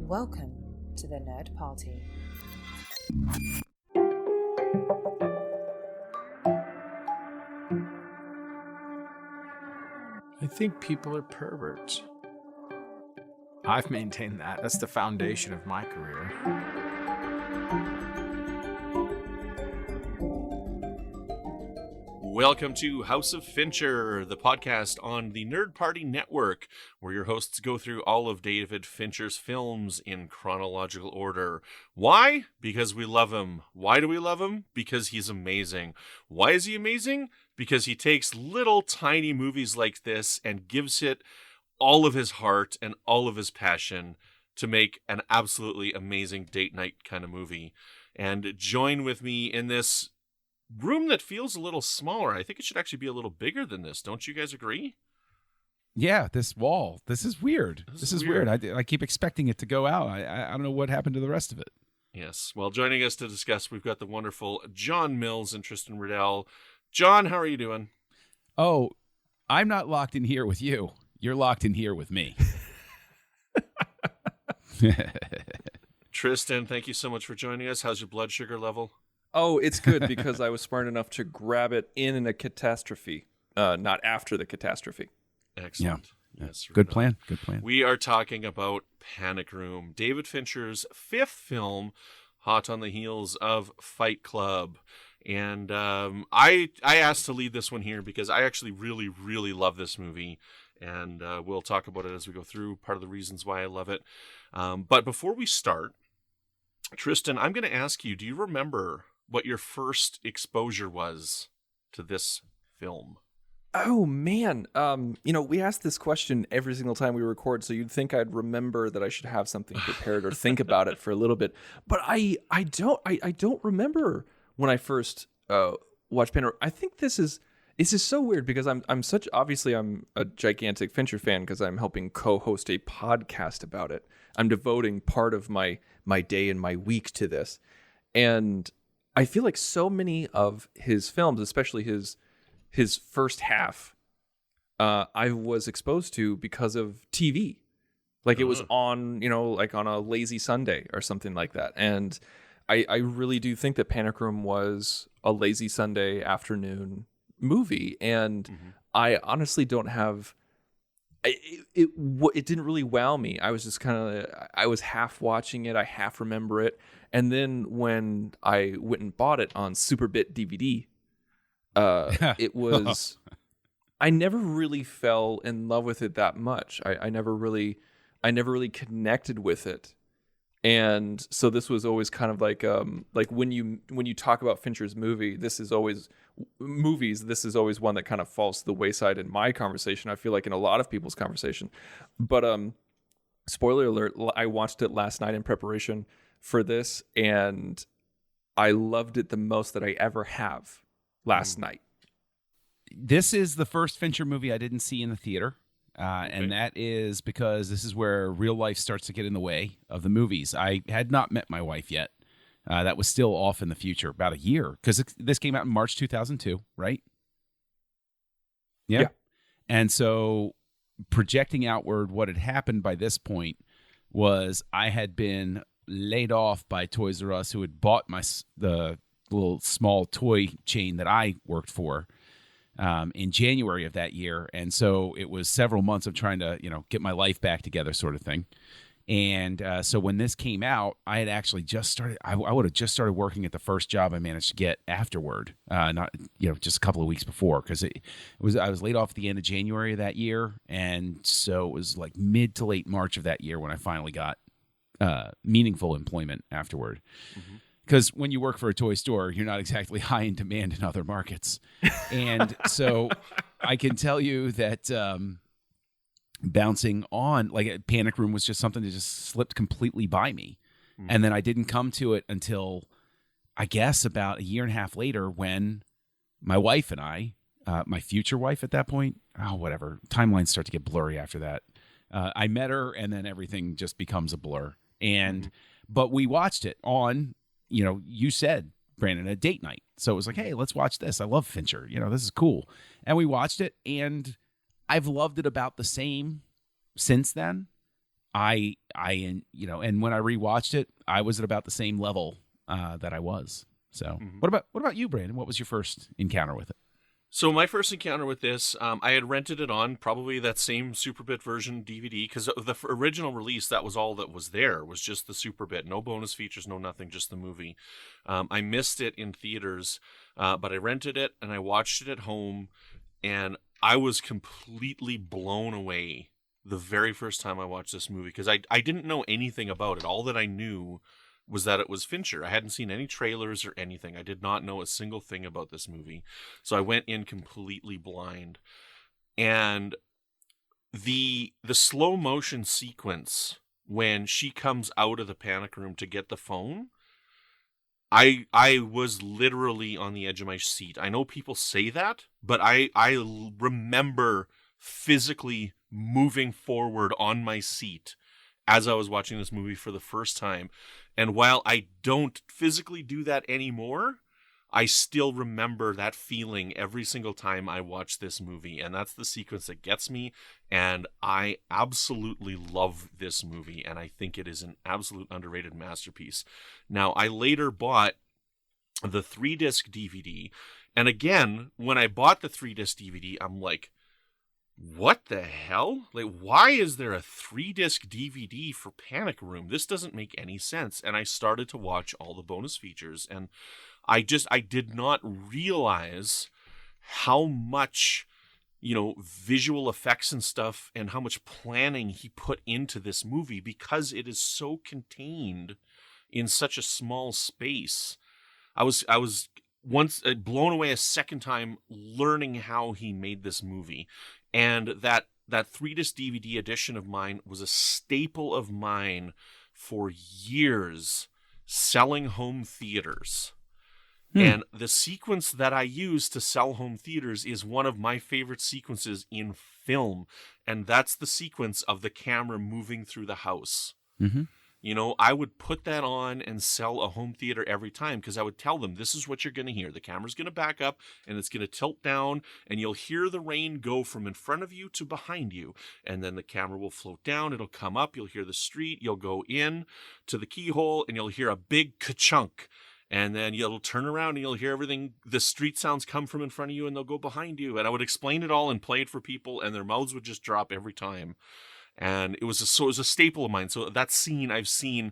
Welcome to the Nerd Party. I think people are perverts. I've maintained that. That's the foundation of my career. Welcome to House of Fincher, the podcast on the Nerd Party Network, where your hosts go through all of David Fincher's films in chronological order. Why? Because we love him. Why do we love him? Because he's amazing. Why is he amazing? Because he takes little tiny movies like this and gives it all of his heart and all of his passion to make an absolutely amazing date night kind of movie. And join with me in this room that feels a little smaller. I think it should actually be a little bigger than this. Don't you guys agree? Yeah, this wall. This is weird. This is weird. I keep expecting it to go out. I don't know what happened to the rest of it. Yes. Well, joining us to discuss, we've got the wonderful John Mills and Tristan Riddell. John, how are you doing? Oh, I'm not locked in here with you. You're locked in here with me. Tristan, thank you so much for joining us. How's your blood sugar level? Oh, it's good because I was smart enough to grab it in a catastrophe, not after the catastrophe. Excellent. Yeah. Yes. Good plan. Good plan. We are talking about Panic Room, David Fincher's fifth film, hot on the heels of Fight Club. And I asked to lead this one here because I actually really, really love this movie. And we'll talk about it as we go through, part of the reasons why I love it. But before we start, Tristan, I'm going to ask you, do you remember what your first exposure was to this film? Oh, man. We ask this question every single time we record, so you'd think I'd remember that I should have something prepared or think about it for a little bit. But I don't remember when I first watched Panic Room. I think this is so weird because I'm a gigantic Fincher fan because I'm helping co-host a podcast about it. I'm devoting part of my day and my week to this. And I feel like so many of his films, especially his first half, I was exposed to because of TV. Like it was on, like on a lazy Sunday or something like that. And I really do think that Panic Room was a lazy Sunday afternoon movie. And I honestly don't have... It didn't really wow me. I was just I was half watching it. I half remember it. And then when I went and bought it on Superbit DVD, it was, I never really fell in love with it that much. I never really connected with it. And so this was always kind of like when you talk about Fincher's this is always one that kind of falls to the wayside in my conversation. I feel like in a lot of people's conversation, but spoiler alert, I watched it last night in preparation for this, and I loved it the most that I ever have last night. This is the first Fincher movie I didn't see in the theater. And that is because this is where real life starts to get in the way of the movies. I had not met my wife yet. That was still off in the future, about a year, because this came out in March 2002, right? Yeah. And so projecting outward, what had happened by this point was I had been laid off by Toys R Us, who had bought the little small toy chain that I worked for. In January of that year. And so it was several months of trying to, get my life back together sort of thing. And so when this came out, I had actually just started, I would have just started working at the first job I managed to get afterward, not, just a couple of weeks before, because I was laid off at the end of January of that year. And so it was like mid to late March of that year when I finally got meaningful employment afterward. Mm-hmm. Because when you work for a toy store, you're not exactly high in demand in other markets. And so I can tell you that bouncing on, like a Panic Room was just something that just slipped completely by me. And then I didn't come to it until, I guess, about a year and a half later when my wife and I, my future wife at that point, whatever, timelines start to get blurry after that. I met her and then everything just becomes a blur. And but we watched it on... you said, Brandon, a date night. So it was like, hey, let's watch this. I love Fincher. This is cool. And we watched it, and I've loved it about the same since then. and when I rewatched it, I was at about the same level that I was. So what about you, Brandon? What was your first encounter with it? So my first encounter with this, I had rented it on probably that same Superbit version DVD, because the original release, that was all that was there, was just the Superbit. No bonus features, no nothing, just the movie. I missed it in theaters, but I rented it and I watched it at home, and I was completely blown away the very first time I watched this movie, because I didn't know anything about it. All that I knew was that it was Fincher. I hadn't seen any trailers or anything. I did not know a single thing about this movie. So I went in completely blind. And the slow motion sequence when she comes out of the panic room to get the phone, I was literally on the edge of my seat. I know people say that, but I remember physically moving forward on my seat as I was watching this movie for the first time. And while I don't physically do that anymore, I still remember that feeling every single time I watch this movie. And that's the sequence that gets me. And I absolutely love this movie. And I think it is an absolute underrated masterpiece. Now, I later bought the 3-disc DVD. And again, when I bought the 3-disc DVD, I'm like, what the hell? Like, why is there a 3-disc DVD for Panic Room? This doesn't make any sense. And I started to watch all the bonus features, and I did not realize how much, visual effects and stuff, and how much planning he put into this movie, because it is so contained in such a small space. I was once blown away a second time learning how he made this movie. And that 3-disc DVD edition of mine was a staple of mine for years, selling home theaters. And the sequence that I use to sell home theaters is one of my favorite sequences in film. And that's the sequence of the camera moving through the house. Mm-hmm. I would put that on and sell a home theater every time, because I would tell them, this is what you're going to hear. The camera's going to back up and it's going to tilt down, and you'll hear the rain go from in front of you to behind you. And then the camera will float down. It'll come up. You'll hear the street. You'll go in to the keyhole and you'll hear a big ka-chunk. And then you'll turn around and you'll hear everything. The street sounds come from in front of you and they'll go behind you. And I would explain it all and play it for people, and their mouths would just drop every time. And it was a staple of mine. So that scene I've seen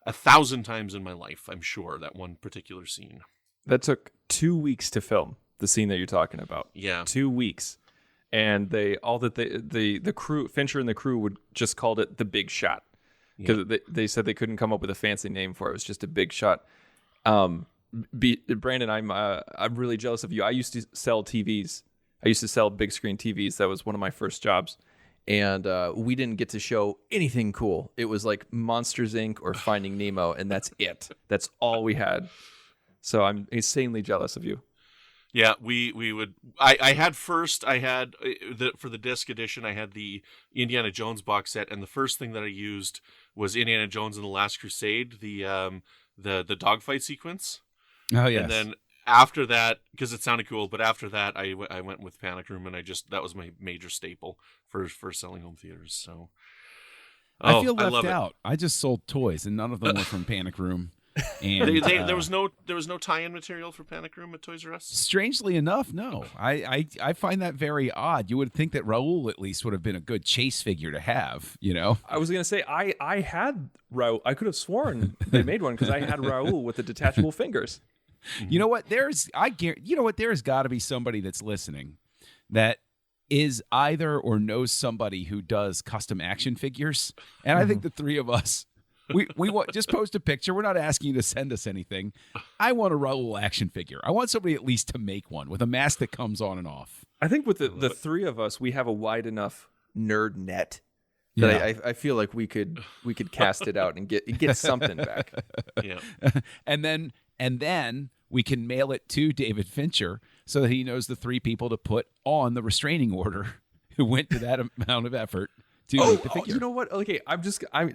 1,000 times in my life, I'm sure, that one particular scene. That took 2 weeks to film, the scene that you're talking about. Yeah. 2 weeks. And the crew, Fincher and the crew, would just called it the big shot. Because they said they couldn't come up with a fancy name for it. It was just a big shot. Brandon, I'm really jealous of you. I used to sell TVs. I used to sell big screen TVs. That was one of my first jobs. And we didn't get to show anything cool. It was like Monsters, Inc. or Finding Nemo, and that's it. That's all we had. So I'm insanely jealous of you. Yeah, we would. I had for the disc edition, I had the Indiana Jones box set, and the first thing that I used was Indiana Jones and the Last Crusade, the dogfight sequence. Oh yes. And then after that, because it sounded cool, but after that, I went with Panic Room, and that was my major staple for selling home theaters. So I feel left out. I just sold toys, and none of them were from Panic Room. And there was no tie-in material for Panic Room at Toys R Us. Strangely enough, no. I find that very odd. You would think that Raoul at least would have been a good chase figure to have. I was gonna say I had Raoul. I could have sworn they made one, because I had Raoul with the detachable fingers. You know what? There has got to be somebody that's listening that is either or knows somebody who does custom action figures, and I think the three of us, we want, just post a picture. We're not asking you to send us anything. I want a Raoul action figure. I want somebody at least to make one with a mask that comes on and off. I think with the three of us, we have a wide enough nerd net that I feel like we could cast it out and get something back. Yeah, and then we can mail it to David Fincher so that he knows the three people to put on the restraining order who went to that amount of effort to make the figure. You know what? Okay, I'm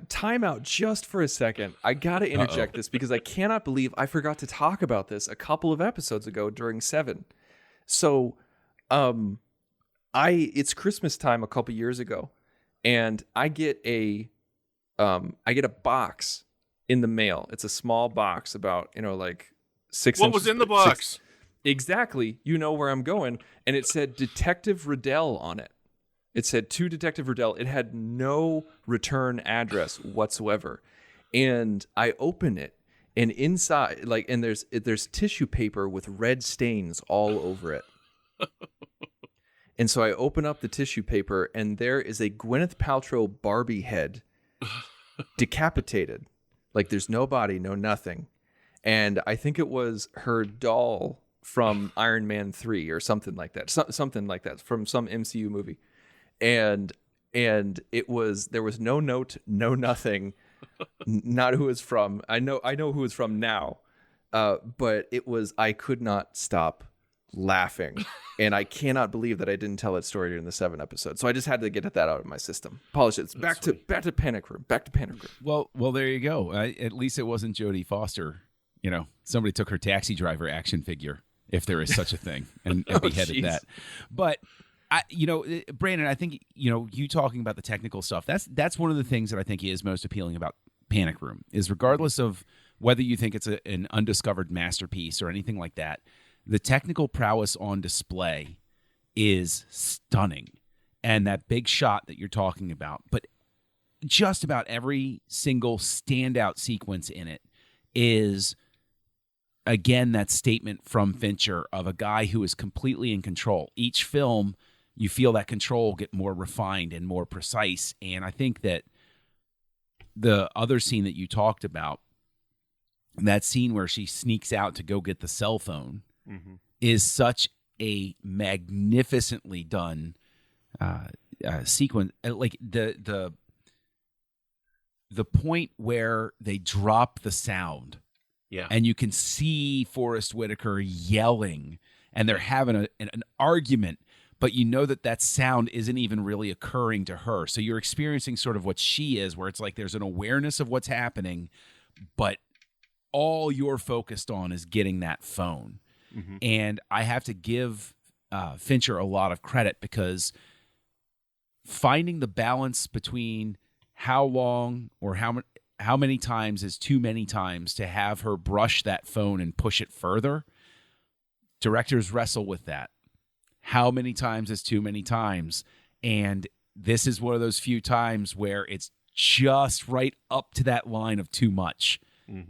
time out just for a second. I got to interject this, because I cannot believe I forgot to talk about this a couple of episodes ago during 7. So, it's Christmas time a couple years ago, and I get a I get a box in the mail. It's a small box about, like 6 What inches. was in the box? Exactly. You know where I'm going. And it said Detective Riddell on it. It said to Detective Riddell. It had no return address whatsoever. And I open it, and inside, and there's tissue paper with red stains all over it. And so I open up the tissue paper, and there is a Gwyneth Paltrow Barbie head, decapitated. Like, there's no body, no nothing. And I think it was her doll from Iron Man 3 or something like that. Something like that from some MCU movie. And there was no note, no nothing, not who it's from. I know who it's from now. But I could not stop laughing. And I cannot believe that I didn't tell that story during the 7 episodes. So I just had to get that out of my system. Apologies. Back to Panic Room. Back to Panic Room. Well, there you go. At least it wasn't Jodie Foster. Somebody took her Taxi Driver action figure, if there is such a thing, and beheaded that. But Brandon, I think you talking about the technical stuff. That's one of the things that I think is most appealing about Panic Room is regardless of whether you think it's an undiscovered masterpiece or anything like that. The technical prowess on display is stunning. And that big shot that you're talking about, but just about every single standout sequence in it is, again, that statement from Fincher of a guy who is completely in control. Each film, you feel that control get more refined and more precise. And I think that the other scene that you talked about, that scene where she sneaks out to go get the cell phone, is such a magnificently done sequence. Like the point where they drop the sound, and you can see Forrest Whitaker yelling, and they're having an argument, but you know that sound isn't even really occurring to her. So you're experiencing sort of what she is, where it's like there's an awareness of what's happening, but all you're focused on is getting that phone. And I have to give Fincher a lot of credit because finding the balance between how long or how many times is too many times to have her brush that phone and push it further, directors wrestle with that. How many times is too many times? And this is one of those few times where it's just right up to that line of too much.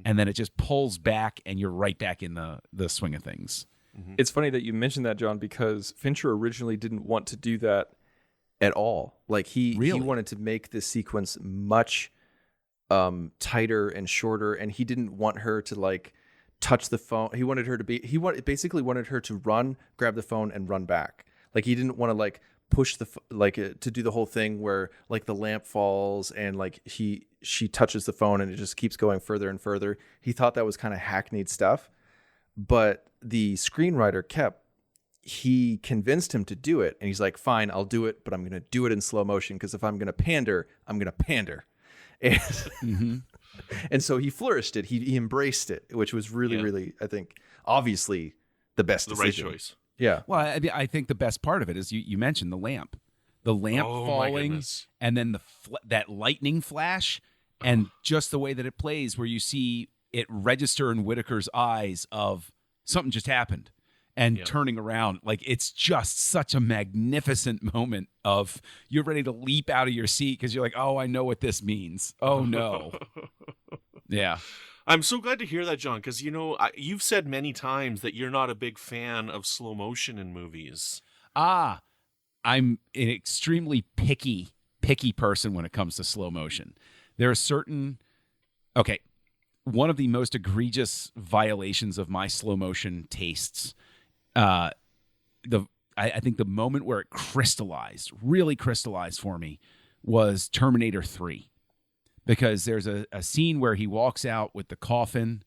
And then it just pulls back and you're right back in the swing of things. It's funny that you mentioned that, John, because Fincher originally didn't want to do that at all. Like he wanted to make this sequence much tighter and shorter, and he didn't want her to touch the phone. He wanted her to basically wanted her to run, grab the phone, and run back. Like he didn't want to push to do the whole thing where the lamp falls and she touches the phone and it just keeps going further and further. He thought that was kind of hackneyed stuff, but the screenwriter he convinced him to do it, and he's like, fine, I'll do it, but I'm going to do it in slow motion, because if I'm going to pander, I'm going to pander. And, and so he flourished it. He embraced it, which was really, really, I think, obviously the best decision. Right choice. Yeah. Well, I think the best part of it is you mentioned the lamp falling, and then that lightning flash, and just the way that it plays, where you see it register in Whitaker's eyes of something just happened, and turning around. It's just such a magnificent moment of you're ready to leap out of your seat because you're like, oh, I know what this means. Oh no. Yeah. I'm so glad to hear that, John, because, you've said many times that you're not a big fan of slow motion in movies. I'm an extremely picky person when it comes to slow motion. There are certain... Okay, one of the most egregious violations of my slow motion tastes, I think the moment where it really crystallized for me, was Terminator 3. Because there's a scene where he walks out with the coffin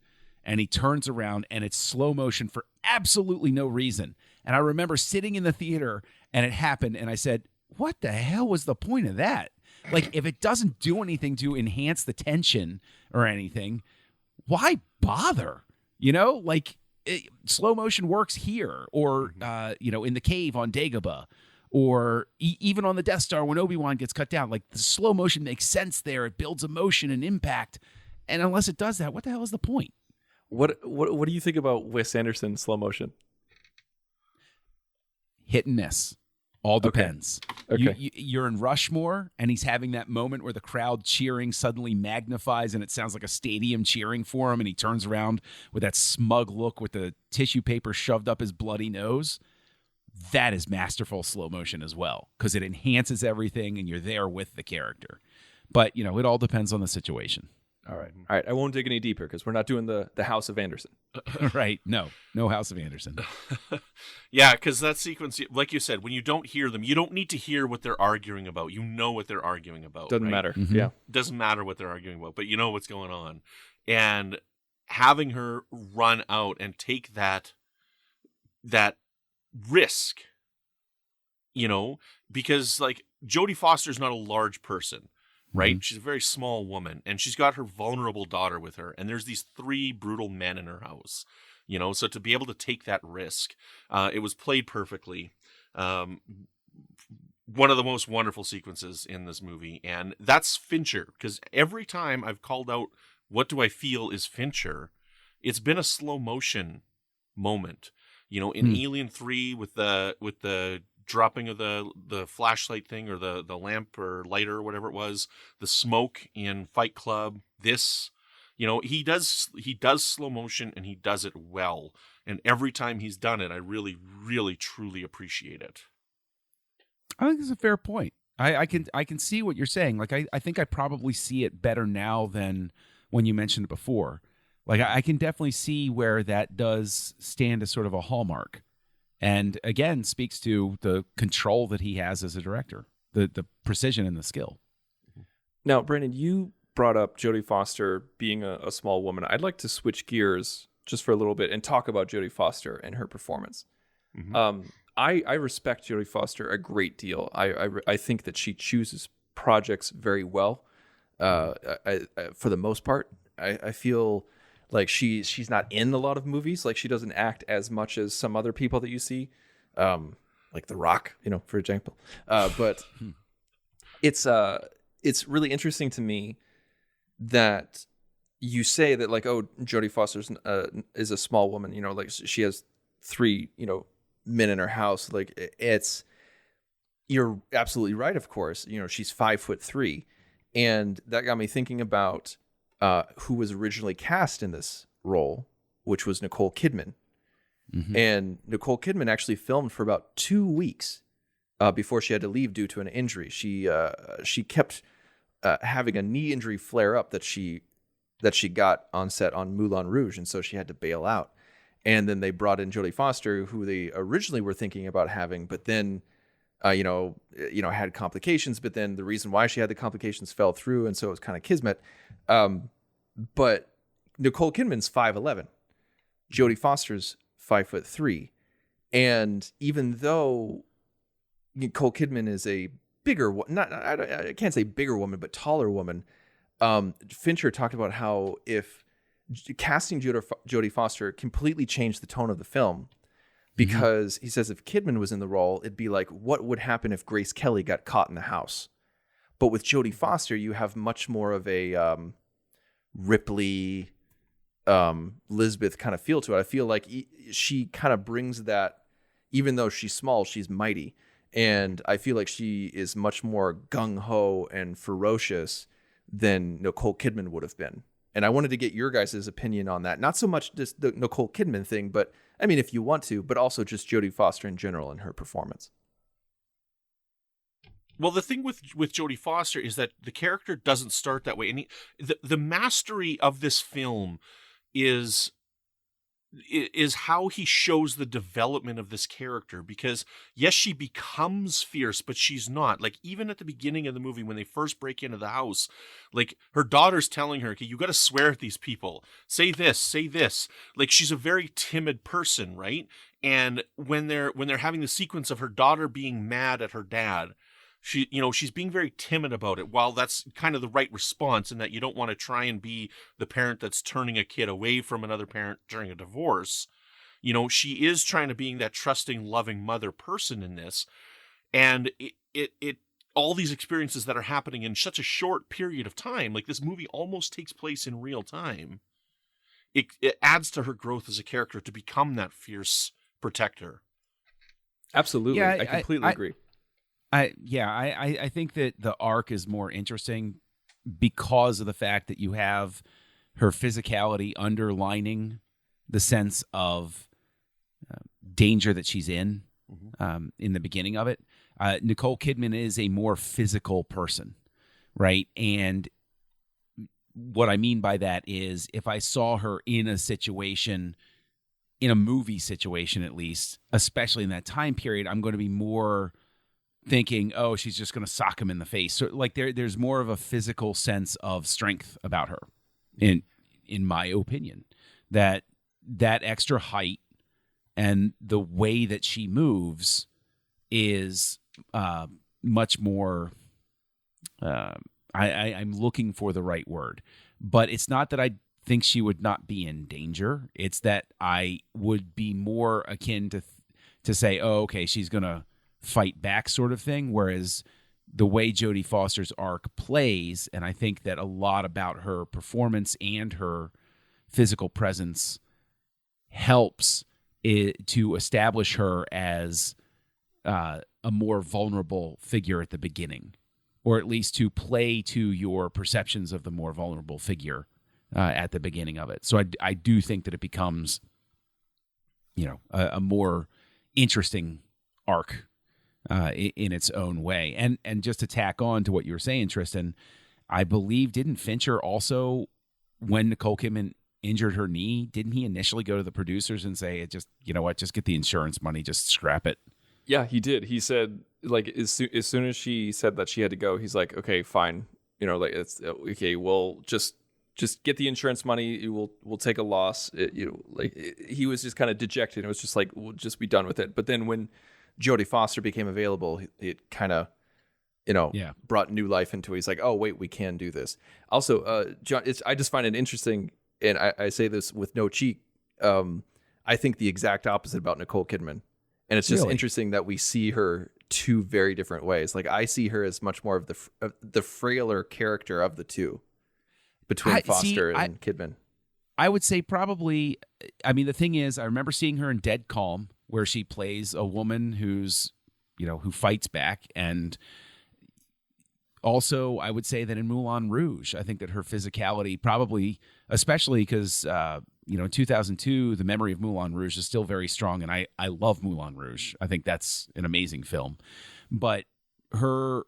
and he turns around and it's slow motion for absolutely no reason. And I remember sitting in the theater and it happened and I said, what the hell was the point of that? If it doesn't do anything to enhance the tension or anything, why bother? Slow motion works here or, in the cave on Dagobah, or even on the Death Star when Obi-Wan gets cut down. Like, the slow motion makes sense there. It builds emotion and impact. And unless it does that, what the hell is the point? What do you think about Wes Anderson slow motion? Hit and miss. All depends. Okay. You're in Rushmore, and he's having that moment where the crowd cheering suddenly magnifies, and it sounds like a stadium cheering for him, and he turns around with that smug look with the tissue paper shoved up his bloody nose. That is masterful slow motion as well, because it enhances everything, and you're there with the character. But, it all depends on the situation. All right. I won't dig any deeper because we're not doing the House of Anderson. Right. No House of Anderson. Yeah, because that sequence, like you said, when you don't hear them, you don't need to hear what they're arguing about. You know what they're arguing about. Doesn't right? matter. Mm-hmm. Yeah. Doesn't matter what they're arguing about, but you know what's going on. And having her run out and take that risk, because like Jodie Foster's not a large person. Right? Mm-hmm. She's a very small woman, and she's got her vulnerable daughter with her, and there's these 3 brutal men in her house, so to be able to take that risk, it was played perfectly. One of the most wonderful sequences in this movie, and that's Fincher, because every time I've called out what do I feel is Fincher, it's been a slow motion moment. In Alien 3 with the dropping of the flashlight thing, or the lamp or lighter or whatever it was, the smoke in Fight Club, this, he does slow motion, and he does it well. And every time he's done it, I really, really, truly appreciate it. I think it's a fair point. I can see what you're saying. Like, I think I probably see it better now than when you mentioned it before. Like, I can definitely see where that does stand as sort of a hallmark. And again, speaks to the control that he has as a director, the precision and the skill. Now, Brandon, you brought up Jodie Foster being a small woman. I'd like to switch gears just for a little bit and talk about Jodie Foster and her performance. Mm-hmm. I respect Jodie Foster a great deal. I think that she chooses projects very well. For the most part, I feel like she's not in a lot of movies. Like, she doesn't act as much as some other people that you see, like The Rock, for example. But it's really interesting to me that you say that, like, oh, Jodie Foster is a small woman. Like, she has 3 men in her house. Like, you're absolutely right. Of course, she's 5'3", and that got me thinking about who was originally cast in this role, which was Nicole Kidman. Mm-hmm. And Nicole Kidman actually filmed for about 2 weeks before she had to leave due to an injury. She kept having a knee injury flare up that she got on set on Moulin Rouge, and so she had to bail out. And then they brought in Jodie Foster, who they originally were thinking about having, but then had complications. But then the reason why she had the complications fell through, and so it was kind of kismet. But Nicole Kidman's 5'11", Jodie Foster's 5'3", and even though Nicole Kidman is a bigger, I can't say bigger woman, but taller woman, Fincher talked about how if casting Jodie Foster completely changed the tone of the film, because he says if Kidman was in the role, it'd be like, what would happen if Grace Kelly got caught in the house? But with Jodie Foster, you have much more of a Ripley, Lisbeth kind of feel to it. I feel like she kind of brings that, even though she's small, she's mighty. And I feel like she is much more gung-ho and ferocious than Nicole Kidman would have been. And I wanted to get your guys' opinion on that. Not so much just the Nicole Kidman thing, but I mean, if you want to, but also just Jodie Foster in general and her performance. Well, the thing with Jodie Foster is that the character doesn't start that way. And the mastery of this film is how he shows the development of this character, because yes, she becomes fierce, but she's not. Like, even at the beginning of the movie, when they first break into the house, like, her daughter's telling her, okay, you got to swear at these people, say this. Like, she's a very timid person, right? And when they're having the sequence of her daughter being mad at her dad, she's being very timid about it, while that's kind of the right response, in that you don't want to try and be the parent that's turning a kid away from another parent during a divorce. She is trying to being that trusting, loving mother person in this. and it all these experiences that are happening in such a short period of time, like this movie almost takes place in real time. It adds to her growth as a character to become that fierce protector. Absolutely. Yeah, I completely agree. I think that the arc is more interesting because of the fact that you have her physicality underlining the sense of danger that she's in the beginning of it. Nicole Kidman is a more physical person, right? And what I mean by that is if I saw her in a situation, in a movie situation at least, especially in that time period, I'm going to be more thinking, oh, she's just going to sock him in the face. So like there's more of a physical sense of strength about her, in my opinion, that extra height and the way that she moves is much more. I'm looking for the right word, but it's not that I think she would not be in danger. It's that I would be more akin to say, oh, okay, she's gonna fight back, sort of thing. Whereas the way Jodie Foster's arc plays, and I think that a lot about her performance and her physical presence helps to establish her as a more vulnerable figure at the beginning, or at least to play to your perceptions of the more vulnerable figure at the beginning of it. So I do think that it becomes, a more interesting arc in its own way. And just to tack on to what you were saying, Tristan, I believe, didn't Fincher also, when Nicole Kidman injured her knee, didn't he initially go to the producers and say, just, you know what, just get the insurance money, just scrap it? Yeah, he did. He said, like, as soon as she said that she had to go, he's like, okay, fine. It's okay. We'll just get the insurance money. We'll take a loss. He was just kind of dejected. It was just like, we'll just be done with it. But then when Jodie Foster became available, it kind of, brought new life into it. He's like, oh, wait, we can do this. Also, John, I just find it interesting, and I say this with no cheek. I think the exact opposite about Nicole Kidman. And it's just Really? Interesting that we see her two very different ways. Like, I see her as much more of the frailer character of the two between Foster and Kidman. I would say probably, I mean, the thing is, I remember seeing her in Dead Calm, where she plays a woman who fights back. And also, I would say that in Moulin Rouge, I think that her physicality probably, especially because, in 2002, the memory of Moulin Rouge is still very strong. And I love Moulin Rouge. I think that's an amazing film. But the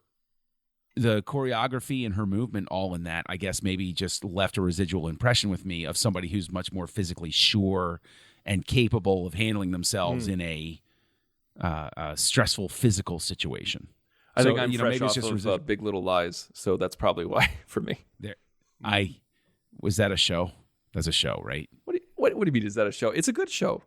choreography and her movement, all in that, I guess maybe just left a residual impression with me of somebody who's much more physically sure and capable of handling themselves in a stressful physical situation. I think I'm fresh maybe off it's just of Big Little Lies, so that's probably why for me. Was that a show? That's a show, right? What do you mean? Is that a show? It's a good show.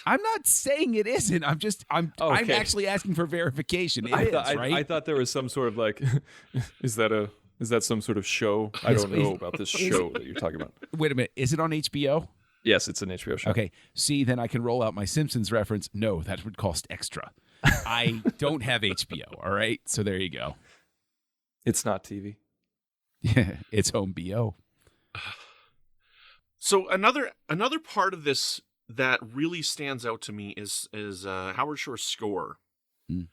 I'm not saying it isn't. I'm actually asking for verification. It is, right? I thought there was some sort of like, is that some sort of show? I don't know about this show that you're talking about. Wait a minute. Is it on HBO? Yes, it's an HBO show. Okay. See, then I can roll out my Simpsons reference. No, that would cost extra. I don't have HBO. All right. So there you go. It's not TV. Yeah, it's home BO. So another part of this that really stands out to me is Howard Shore's score. And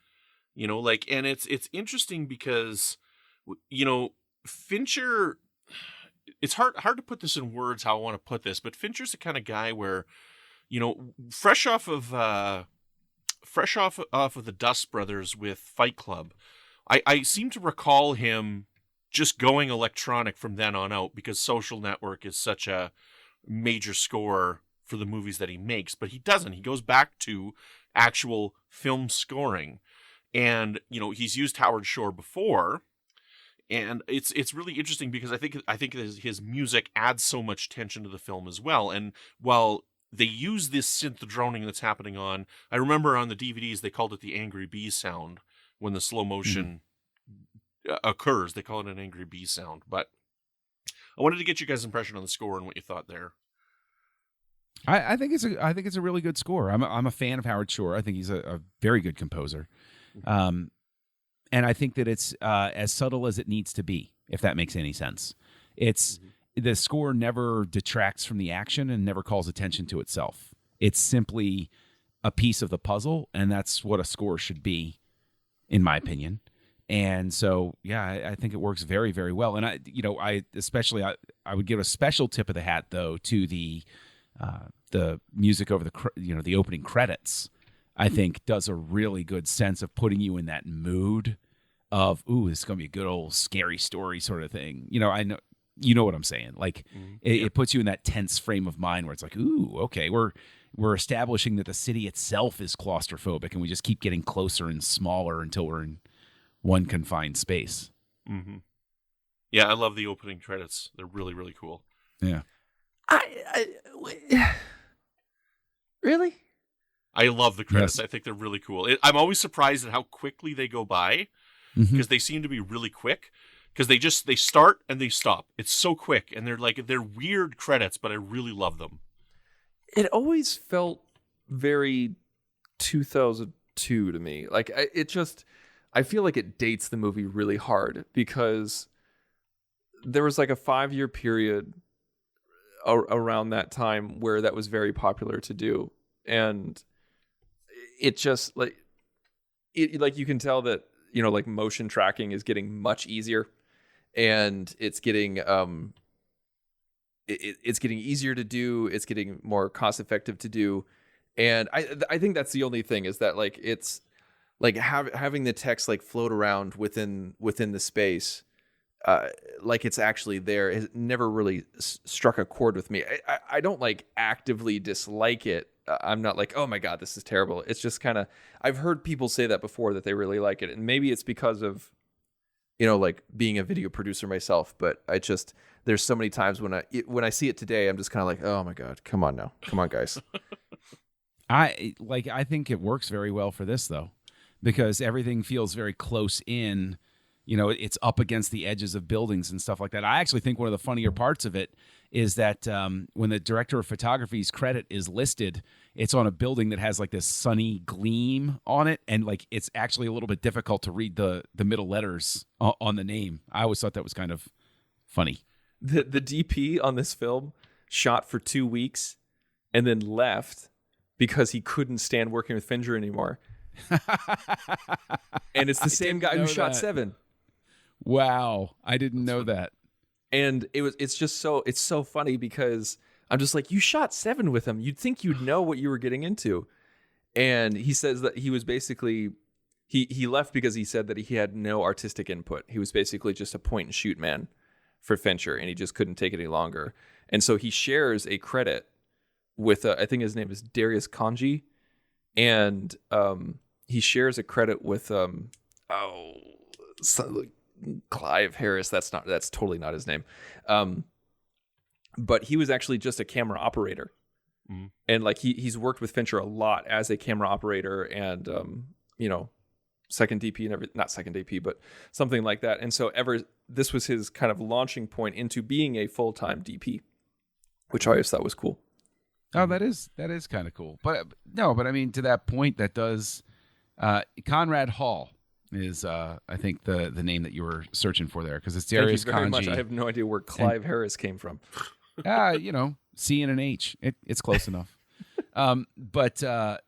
it's interesting because Fincher, it's hard to put this in words how I want to put this, but Fincher's the kind of guy where, fresh off of the Dust Brothers with Fight Club, I seem to recall him just going electronic from then on out, because Social Network is such a major score for the movies that he makes, but he doesn't. He goes back to actual film scoring, and he's used Howard Shore before, and it's really interesting because I think his music adds so much tension to the film as well. And while they use this synth droning that's happening on, I remember on the DVDs they called it the Angry Bee sound when the slow motion occurs. They call it an Angry Bee sound. But I wanted to get you guys' impression on the score and what you thought there. I think it's a really good score. I'm a fan of Howard Shore. I think he's a very good composer. And I think that it's as subtle as it needs to be, if that makes any sense. It's the score never detracts from the action and never calls attention to itself. It's simply a piece of the puzzle, and that's what a score should be, in my opinion. And so, yeah, I think it works very, very well. And I would give a special tip of the hat though to the music over the opening credits. I think does a really good sense of putting you in that mood of, ooh, this is going to be a good old scary story sort of thing. I know, you know what I'm saying? Like it puts you in that tense frame of mind where it's like, ooh, okay, we're establishing that the city itself is claustrophobic, and we just keep getting closer and smaller until we're in one confined space. Mm-hmm. Yeah, I love the opening credits. They're really, really cool. Yeah. Really? I love the credits. Yes. I think they're really cool. I'm always surprised at how quickly they go by, because they seem to be really quick. Because they start and they stop. It's so quick, and they're weird credits, but I really love them. It always felt very 2002 to me. Like I feel like it dates the movie really hard, because there was like a 5-year period around that time where that was very popular to do, and it just like you can tell that like motion tracking is getting much easier, and it's getting it's getting easier to do. It's getting more cost effective to do, and I think that's the only thing, is that like it's like having the text like float around within the space, like it's actually there. It never really struck a chord with me. I don't like actively dislike it. I'm not like, oh my God, this is terrible. It's just kind of, I've heard people say that before, that they really like it, and maybe it's because of like being a video producer myself. But there's so many times when I see it today, I'm just kind of like, oh my God, come on guys. I think it works very well for this though, because everything feels very close in. It's up against the edges of buildings and stuff like that. I actually think one of the funnier parts of it is that when the director of photography's credit is listed, it's on a building that has like this sunny gleam on it, and like it's actually a little bit difficult to read the middle letters on the name. I always thought that was kind of funny. The DP on this film shot for 2 weeks and then left because he couldn't stand working with Fincher anymore. And it's the same guy who shot Seven. Wow, I didn't know that. And it's so funny, because I'm just like, you shot Seven with him. You'd think you'd know what you were getting into. And he says that he was basically, he left because he said that he had no artistic input. He was basically just a point and shoot man for Fincher, and he just couldn't take it any longer. And so he shares a credit with, I think his name is Darius Kanji. And he shares a credit with, Clive Harris. That's totally not his name. But he was actually just a camera operator. Mm-hmm. And like he's worked with Fincher a lot as a camera operator, and second DP and not second DP, but something like that. And so this was his kind of launching point into being a full-time DP, which I always thought was cool. Oh, that is kind of cool. But I mean, to that point, that does Conrad Hall is I think the name that you were searching for there, because it's Darius Kanji. Thank you very much. I have no idea where Clive Harris came from. C and an H. It's close enough. But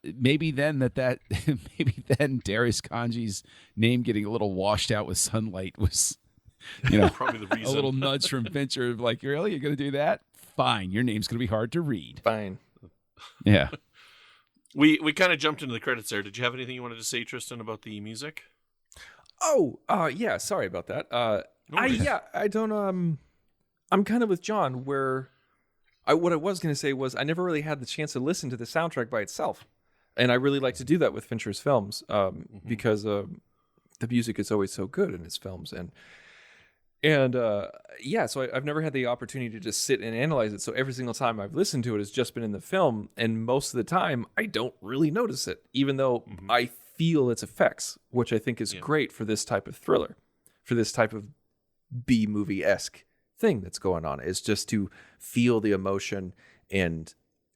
maybe then maybe then Darius Kanji's name getting a little washed out with sunlight was, probably the reason. A little nudge from Fincher, like, really, you're going to do that? Fine, your name's going to be hard to read. Fine. Yeah. We kind of jumped into the credits there. Did you have anything you wanted to say, Tristan, about the music? Oh, yeah. Sorry about that. I don't. I'm kind of with John, where what I was going to say was I never really had the chance to listen to the soundtrack by itself, and I really like to do that with Fincher's films, because the music is always so good in his films, so I've never had the opportunity to just sit and analyze it. So every single time I've listened to it has just been in the film, and most of the time I don't really notice it, even though I feel its effects, which I think is great for this type of thriller, for this type of B-movie-esque thing that's going on, is just to feel the emotion and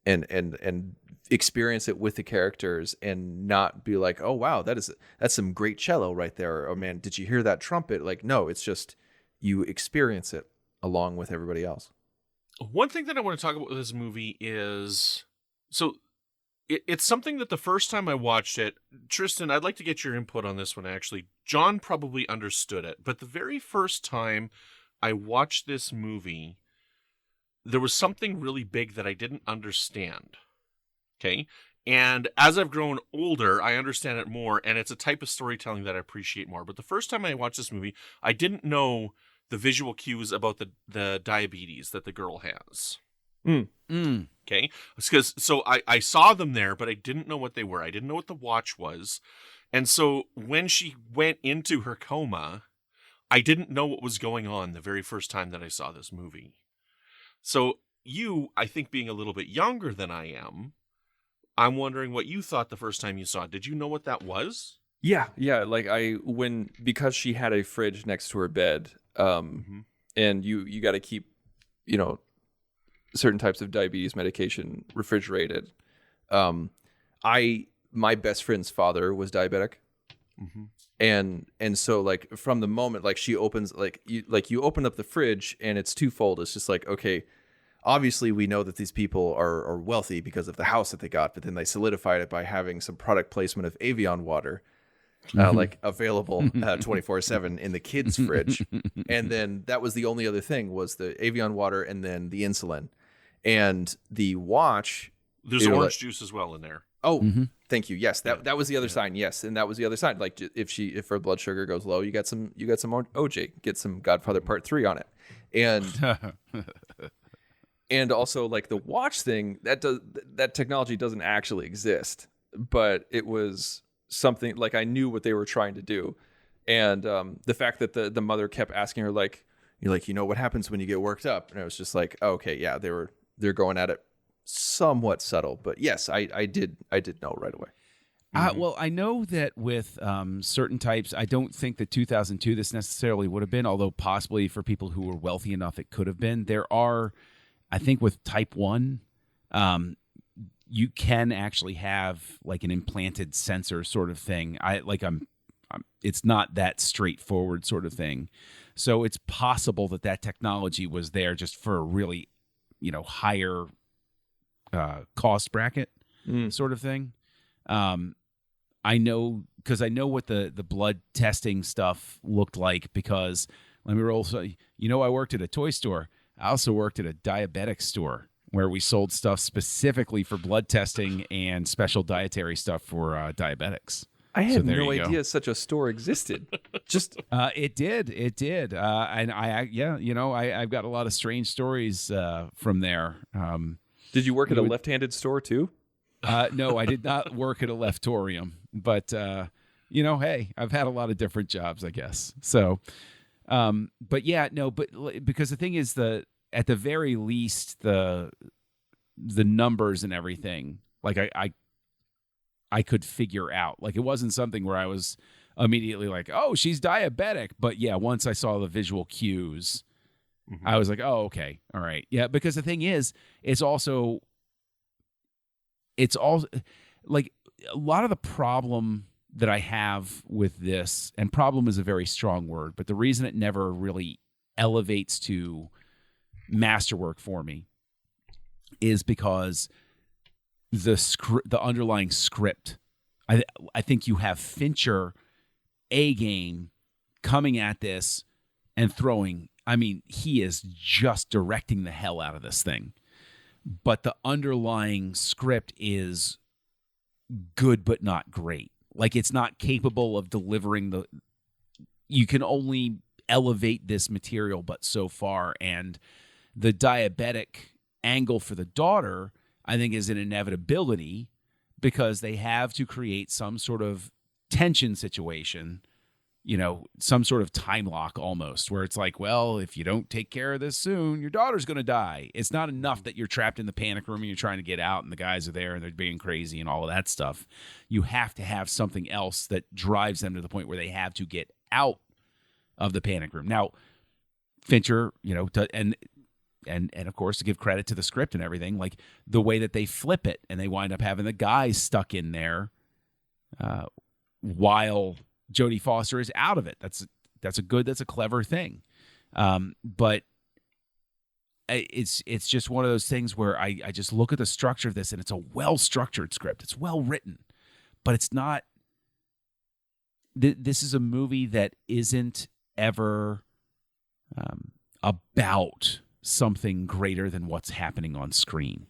and experience it with the characters and not be like, oh wow, that's some great cello right there. Or, oh man, did you hear that trumpet? Like, no, it's just you experience it along with everybody else. One thing that I want to talk about with this movie is, so it's something that the first time I watched it, Tristan, I'd like to get your input on this one, actually. John probably understood it, but the very first time I watched this movie, there was something really big that I didn't understand. Okay? And as I've grown older, I understand it more, and it's a type of storytelling that I appreciate more. But the first time I watched this movie, I didn't know the visual cues about the diabetes that the girl has. Okay? So I saw them there, but I didn't know what they were. I didn't know what the watch was. And so when she went into her coma, I didn't know what was going on the very first time that I saw this movie. So you, I think being a little bit younger than I am, I'm wondering what you thought the first time you saw it. Did you know what that was? Yeah. Like because she had a fridge next to her bed, and you got to keep, certain types of diabetes medication refrigerated. My best friend's father was diabetic. And so like from the moment, like she opens, you open up the fridge and it's twofold. It's just like, okay, obviously we know that these people are wealthy because of the house that they got, but then they solidified it by having some product placement of Evian water, like available 24/7 in the kids' fridge. And then that was the only other thing was the Evian water and then the insulin and the watch. There's orange juice as well in there. Oh, thank you. Yes, that was the other sign. Yes, and that was the other sign. Like if her blood sugar goes low, you got some OJ, get some Godfather Part 3 on it, and and also like the watch thing that technology doesn't actually exist, but it was something like I knew what they were trying to do, and the fact that the mother kept asking her like, what happens when you get worked up, and I was just like, oh, okay, yeah, they're going at it. Somewhat subtle, but yes, I did know right away. Well, I know that with certain types, I don't think that 2002 this necessarily would have been, although possibly for people who were wealthy enough, it could have been. There are, I think with type 1, you can actually have like an implanted sensor sort of thing. It's not that straightforward sort of thing. So it's possible that technology was there just for a really, higher cost bracket sort of thing. I know because I know what the blood testing stuff looked like because let me roll. So, I worked at a toy store. I also worked at a diabetic store where we sold stuff specifically for blood testing and special dietary stuff for diabetics. I had no idea such a store existed. Just it did, and I've got a lot of strange stories from there. Did you work at a left-handed store too? No, I did not work at a leftorium, but hey, I've had a lot of different jobs, I guess. So, but because the thing is at the very least, the numbers and everything, like I could figure out. Like it wasn't something where I was immediately like, oh, she's diabetic. But yeah, once I saw the visual cues, I was like, oh, okay. All right. Yeah. Because the thing is, it's all like a lot of the problem that I have with this, and problem is a very strong word, but the reason it never really elevates to masterwork for me is because the underlying script. I think you have Fincher A-game coming at this and throwing. I mean, he is just directing the hell out of this thing. But the underlying script is good but not great. Like it's not capable of delivering you can only elevate this material but so far. And the diabetic angle for the daughter, I think, is an inevitability because they have to create some sort of tension situation, some sort of time lock almost, where it's like, well, if you don't take care of this soon, your daughter's going to die. It's not enough that you're trapped in the panic room and you're trying to get out and the guys are there and they're being crazy and all of that stuff. You have to have something else that drives them to the point where they have to get out of the panic room. Now, Fincher, and and of course, to give credit to the script and everything, like the way that they flip it, and they wind up having the guys stuck in there while Jodie Foster is out of it. That's a clever thing. But it's just one of those things where I just look at the structure of this, and it's a well-structured script. It's well written, but it's not. This is a movie that isn't ever about something greater than what's happening on screen.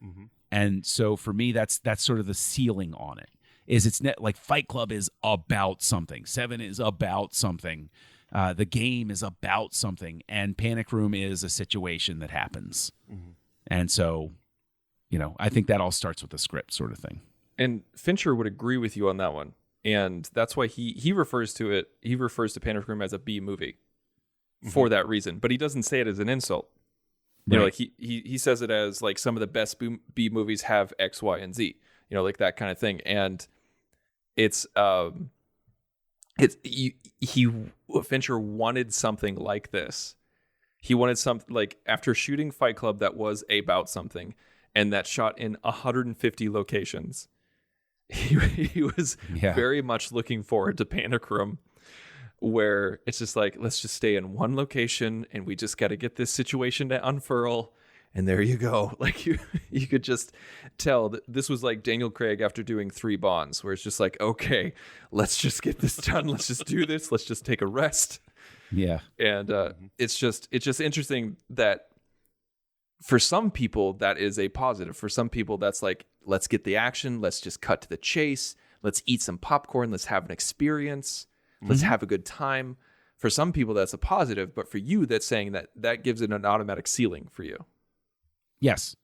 Mm-hmm. And so for me, that's sort of the ceiling on it. It's like Fight Club is about something. Seven is about something. The Game is about something, and Panic Room is a situation that happens. Mm-hmm. And so, I think that all starts with the script sort of thing. And Fincher would agree with you on that one. And that's why he refers to Panic Room as a B movie for that reason. But he doesn't say it as an insult. You know, like he says it as like some of the best B movies have X, Y, and Z, like that kind of thing. And Fincher wanted something like this. He wanted something like, after shooting Fight Club that was about something, and that shot in 150 locations, he was very much looking forward to Panic Room, where it's just like, let's just stay in one location, and we just got to get this situation to unfurl, and there you go. Like you could just tell that this was like Daniel Craig after doing 3 Bonds, where it's just like, okay, let's just get this done. Let's just do this. Let's just take a rest. Yeah. And it's just interesting that for some people that is a positive. For some people that's like, let's get the action. Let's just cut to the chase. Let's eat some popcorn. Let's have an experience. Let's have a good time. For some people that's a positive, but for you, that's saying that gives it an automatic ceiling for you. Yes.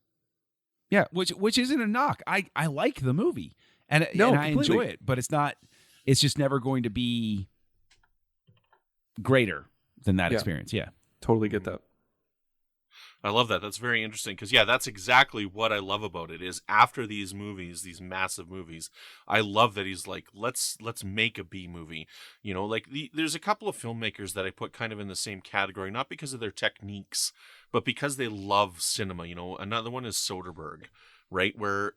Yeah, which isn't a knock. I like the movie, and I enjoy it, but it's just never going to be greater than that experience. Yeah. Totally get that. I love that. That's very interesting because, that's exactly what I love about it is after these movies, these massive movies, I love that he's like, let's make a B movie. There's a couple of filmmakers that I put kind of in the same category, not because of their techniques, but because they love cinema. Another one is Soderbergh, right? Where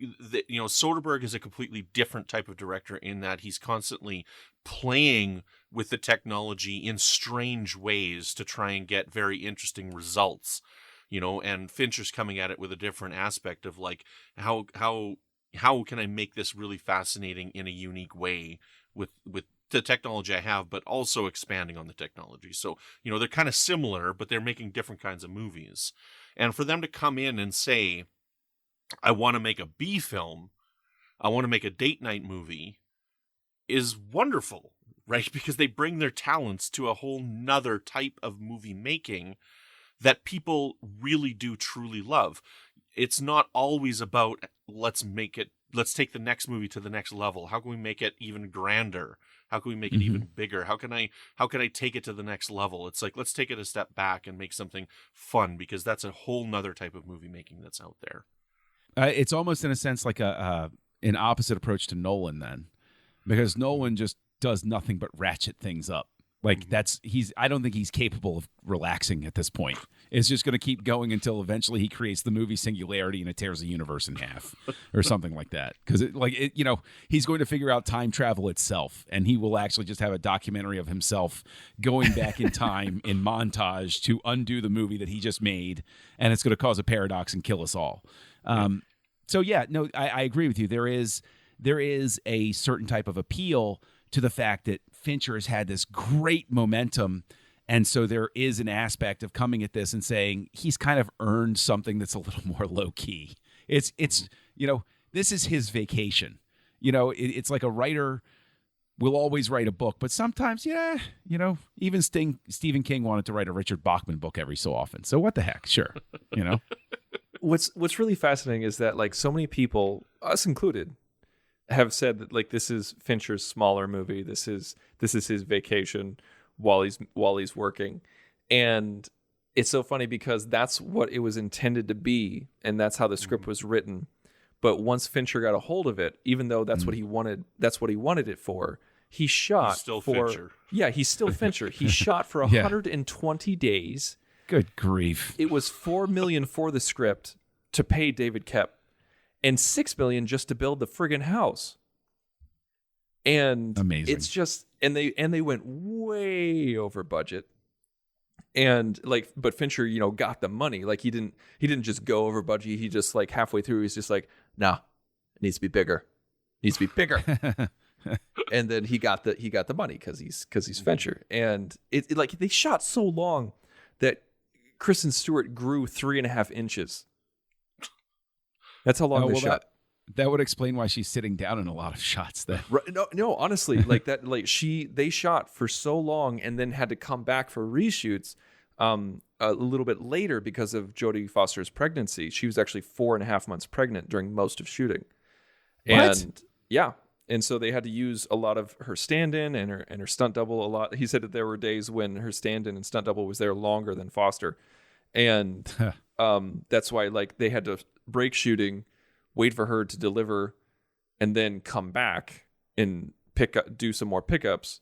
Soderbergh is a completely different type of director in that he's constantly playing with the technology in strange ways to try and get very interesting results, and Fincher's coming at it with a different aspect of like, how can I make this really fascinating in a unique way with the technology I have, but also expanding on the technology. So, they're kind of similar, but they're making different kinds of movies. And for them to come in and say, I want to make a B film, I want to make a date night movie, is wonderful, right? Because they bring their talents to a whole nother type of movie making that people really do truly love. It's not always about, let's take the next movie to the next level. How can we make it even grander? How can we make it even bigger? How can I take it to the next level? It's like, let's take it a step back and make something fun, because that's a whole nother type of movie making that's out there. It's almost in a sense like an opposite approach to Nolan then, because Nolan just does nothing but ratchet things up. Like I don't think he's capable of relaxing at this point. It's just going to keep going until eventually he creates the movie Singularity and it tears the universe in half or something like that. Because he's going to figure out time travel itself, and he will actually just have a documentary of himself going back in time in montage to undo the movie that he just made, and it's going to cause a paradox and kill us all. I agree with you. There is a certain type of appeal to the fact that Fincher has had this great momentum, and so there is an aspect of coming at this and saying he's kind of earned something that's a little more low key. It's this is his vacation. It's like a writer will always write a book, but sometimes, even Stephen King wanted to write a Richard Bachman book every so often. So what the heck? Sure, What's really fascinating is that like so many people, us included, have said that like this is Fincher's smaller movie. This is his vacation while he's working, and it's so funny because that's what it was intended to be, and that's how the script was written. But once Fincher got a hold of it, even though that's what he wanted it for, he shot he's still for Fincher. Yeah, he's still Fincher. He shot for 120 days. Good grief. It was $4 million for the script to pay David Koepp, and $6 million just to build the friggin' house. And amazing. It's just, and they went way over budget. And like, but Fincher, got the money. Like he didn't just go over budget. He just like halfway through, he's just like, nah, it needs to be bigger. It needs to be bigger. And then he got the money because he's Fincher. And it like they shot so long that Kristen Stewart grew 3.5 inches. That's how long they shot. That would explain why she's sitting down in a lot of shots then. Right, no, honestly, like that, like they shot for so long and then had to come back for reshoots a little bit later because of Jodie Foster's pregnancy. She was actually 4.5 months pregnant during most of shooting. What? And yeah. And so they had to use a lot of her stand-in and her stunt double a lot. He said that there were days when her stand-in and stunt double was there longer than Foster. And that's why like they had to break shooting, wait for her to deliver, and then come back and do some more pickups.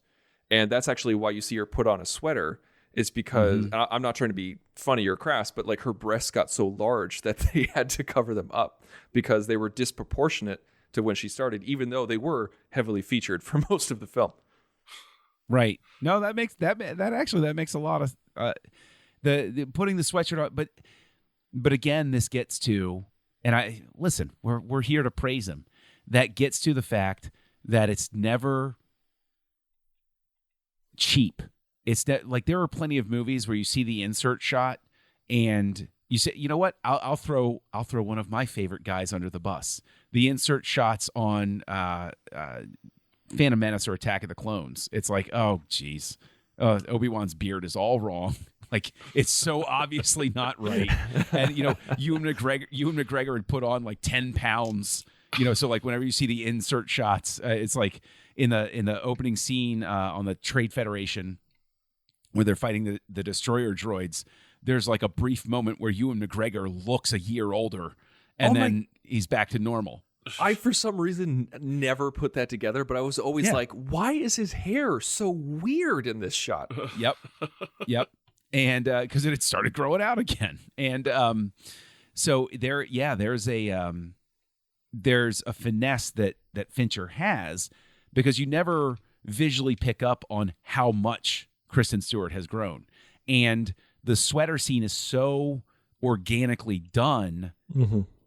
And that's actually why you see her put on a sweater. It's because I'm not trying to be funny or crass, but like her breasts got so large that they had to cover them up because they were disproportionate to when she started, even though they were heavily featured for most of the film. Right. No, that makes a lot of the putting the sweatshirt on, but again, this gets to, and we're here to praise him. That gets to the fact that it's never cheap. It's that like there are plenty of movies where you see the insert shot and you say, you know what? I'll throw one of my favorite guys under the bus. The insert shots on Phantom Menace or Attack of the Clones. It's like, oh geez, Obi-Wan's beard is all wrong. Like it's so obviously not right. And Ewan McGregor had put on like 10 pounds. So like whenever you see the insert shots, it's like in the opening scene on the Trade Federation where they're fighting the destroyer droids. There's like a brief moment where Ewan McGregor looks a year older, and then he's back to normal. I, for some reason, never put that together, but I was always like, why is his hair so weird in this shot? Yep. And because it had started growing out again. And so there's a finesse that Fincher has because you never visually pick up on how much Kristen Stewart has grown. And the sweater scene is so organically done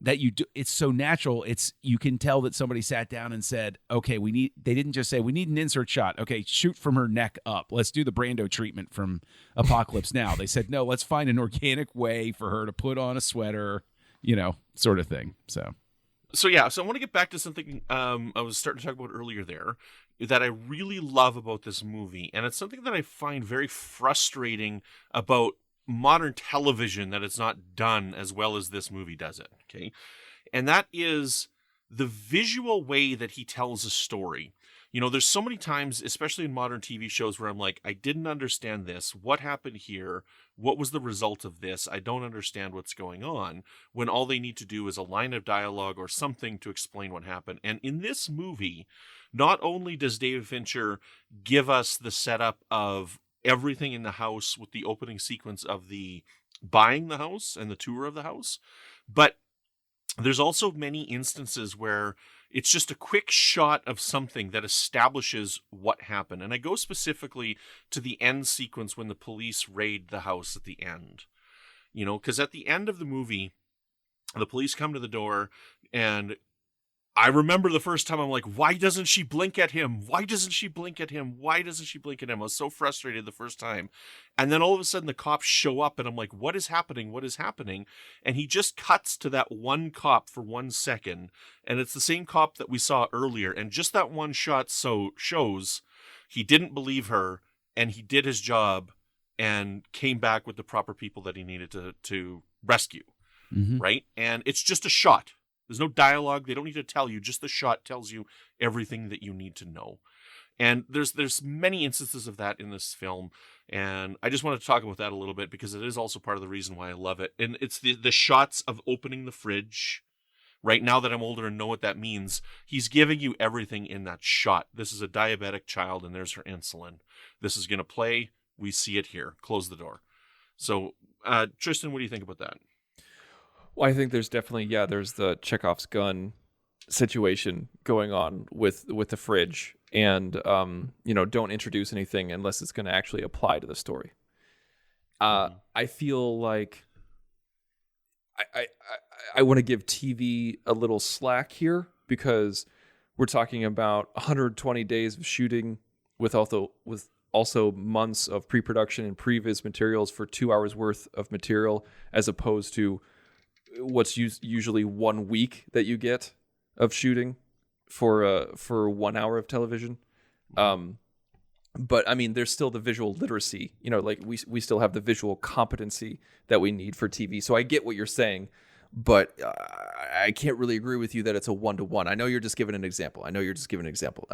that it's so natural. You can tell that somebody sat down and said, okay, they didn't just say we need an insert shot. Okay, shoot from her neck up. Let's do the Brando treatment from Apocalypse Now. They said, no, let's find an organic way for her to put on a sweater, sort of thing. So I want to get back to something I was starting to talk about earlier there that I really love about this movie. And it's something that I find very frustrating about modern television, that it's not done as well as this movie does it. Okay. And that is the visual way that he tells a story. There's so many times, especially in modern TV shows, where I'm like, I didn't understand this. What happened here? What was the result of this? I don't understand what's going on, when all they need to do is a line of dialogue or something to explain what happened. And in this movie, not only does David Fincher give us the setup of everything in the house with the opening sequence of the buying the house and the tour of the house, but there's also many instances where it's just a quick shot of something that establishes what happened. And I go specifically to the end sequence when the police raid the house at the end. Because at the end of the movie, the police come to the door, and I remember the first time I'm like, why doesn't she blink at him? Why doesn't she blink at him? Why doesn't she blink at him? I was so frustrated the first time. And then all of a sudden the cops show up and I'm like, what is happening? What is happening? And he just cuts to that one cop for 1 second. And it's the same cop that we saw earlier. And just that one shot shows he didn't believe her, and he did his job and came back with the proper people that he needed to rescue. Right? And it's just a shot. There's no dialogue. They don't need to tell you. Just the shot tells you everything that you need to know. And there's many instances of that in this film. And I just want to talk about that a little bit because it is also part of the reason why I love it. And it's the shots of opening the fridge. Right now that I'm older and know what that means, he's giving you everything in that shot. This is a diabetic child and there's her insulin. This is going to play. We see it here. Close the door. So Tristan, what do you think about that? Well, I think there's definitely, there's the Chekhov's gun situation going on with the fridge, and don't introduce anything unless it's going to actually apply to the story. I feel like I want to give TV a little slack here, because we're talking about 120 days of shooting with also months of pre-production and previs materials for 2 hours worth of material, as opposed to what's usually 1 week that you get of shooting for 1 hour of television. But I mean, there's still the visual literacy, like we still have the visual competency that we need for TV. So I get what you're saying, but I can't really agree with you that it's a 1-to-1. I know you're just giving an example. And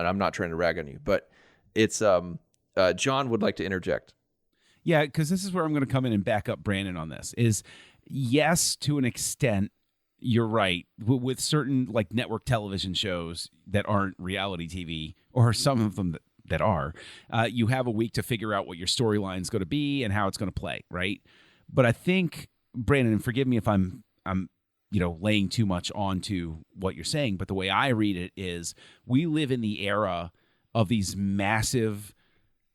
I'm not trying to rag on you, but it's John would like to interject. Yeah, because this is where I'm going to come in and back up Brandon on this. Is yes, to an extent, you're right. With certain like network television shows that aren't reality TV, or some of them that are, you have a week to figure out what your storyline is going to be and how it's going to play, right? But I think, Brandon, and forgive me if I'm laying too much onto what you're saying, but the way I read it is we live in the era of these massive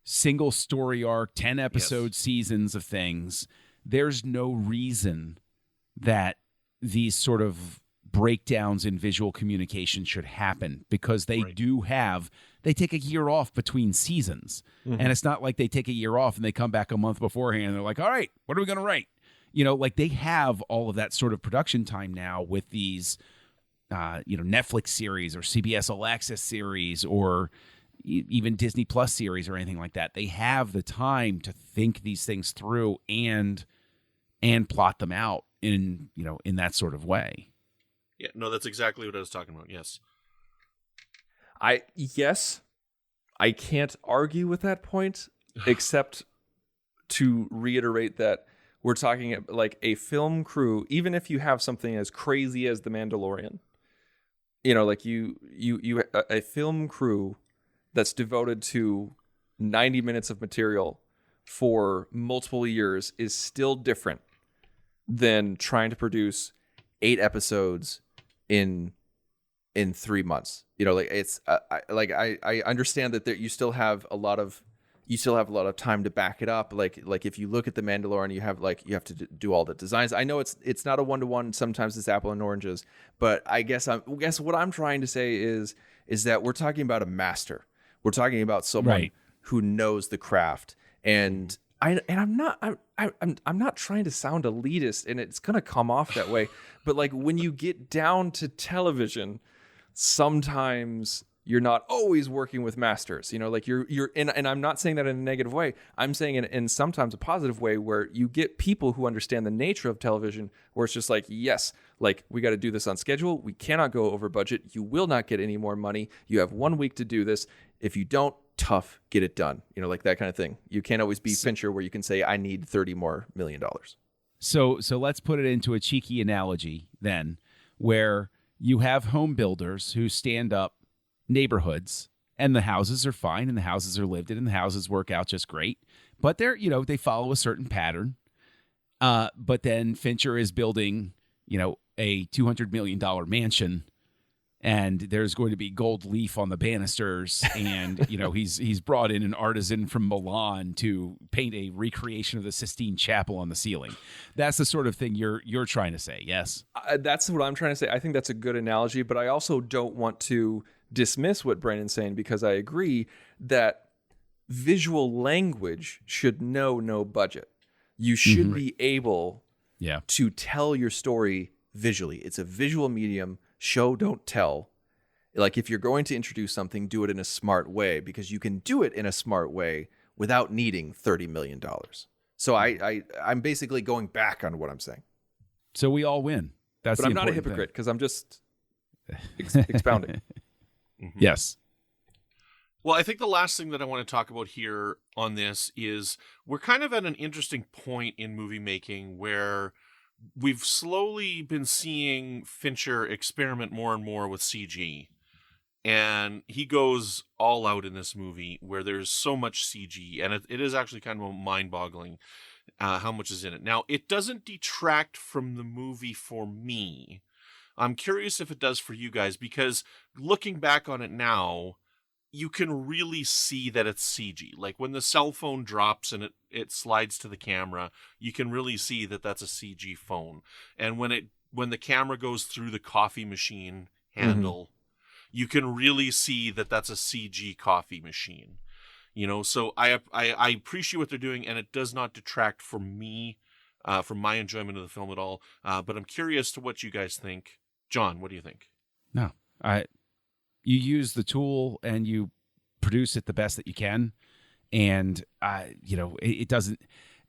single story arc, 10 episode seasons of things. There's no reason that these sort of breakdowns in visual communication should happen, because they they take a year off between seasons. And it's not like they take a year off and they come back a month beforehand and they're like, all right, what are we going to write? Like they have all of that sort of production time now with these, Netflix series or CBS All Access series or even Disney Plus series or anything like that. They have the time to think these things through and plot them out in that sort of way. Yeah, no, that's exactly what I was talking about. Yes. I can't argue with that point, except to reiterate that we're talking like a film crew, even if you have something as crazy as The Mandalorian, like a film crew that's devoted to 90 minutes of material for multiple years is still different than trying to produce 8 episodes in 3 months. It's I understand that you still have a lot of time to back it up. Like if you look at The Mandalorian, you have to do all the designs. I know it's not a 1-to-1. Sometimes it's apple and oranges, but I guess what I'm trying to say is that we're talking about a master. We're talking about someone who knows the craft, and I'm not trying to sound elitist, and it's gonna come off that way. But like when you get down to television, sometimes you're not always working with masters. Like you're in, and I'm not saying that in a negative way. I'm saying in sometimes a positive way, where you get people who understand the nature of television, where it's just like, yes, like we got to do this on schedule. We cannot go over budget. You will not get any more money. You have 1 week to do this. If you don't, tough, get it done. Like that kind of thing. You can't always be Fincher, where you can say, I need $30 more million. So let's put it into a cheeky analogy then, where you have home builders who stand up neighborhoods, and the houses are fine, and the houses are lived in, and the houses work out just great, but they're they follow a certain pattern. But then Fincher is building a $200 million mansion, and there's going to be gold leaf on the banisters, and he's brought in an artisan from Milan to paint a recreation of the Sistine Chapel on the ceiling. That's the sort of thing you're trying to say. Yes, that's what I'm trying to say. I think that's a good analogy, but I also don't want to dismiss what Brandon's saying, because I agree that visual language should know no budget. You should be able to tell your story visually. It's a visual medium. Show, don't tell. Like if you're going to introduce something, do it in a smart way, because you can do it in a smart way without needing $30 million. So I'm basically going back on what I'm saying. So we all win. But I'm not a hypocrite, because I'm just expounding. Yes. Well, I think the last thing that I want to talk about here on this is we're kind of at an interesting point in movie making where we've slowly been seeing Fincher experiment more and more with CG. And he goes all out in this movie where there's so much CG, and it is actually kind of mind-boggling. how much is in it. Now, it doesn't detract from the movie for me. I'm curious if it does for you guys, because looking back on it now, you can really see that it's CG. Like when the cell phone drops and it slides to the camera, you can really see that that's a CG phone. And when the camera goes through the coffee machine handle, you can really see that that's a CG coffee machine. You know, so I appreciate what they're doing, and it does not detract from me, from my enjoyment of the film at all. But I'm curious to what you guys think. John, what do you think? No, you use the tool and you produce it the best that you can. And, it doesn't,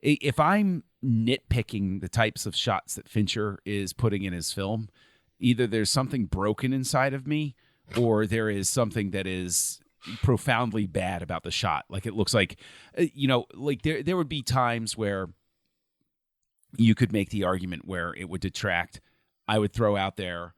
if I'm nitpicking the types of shots that Fincher is putting in his film, either there's something broken inside of me or there is something that is profoundly bad about the shot. Like it looks like, like there would be times where you could make the argument where it would detract. I would throw out there,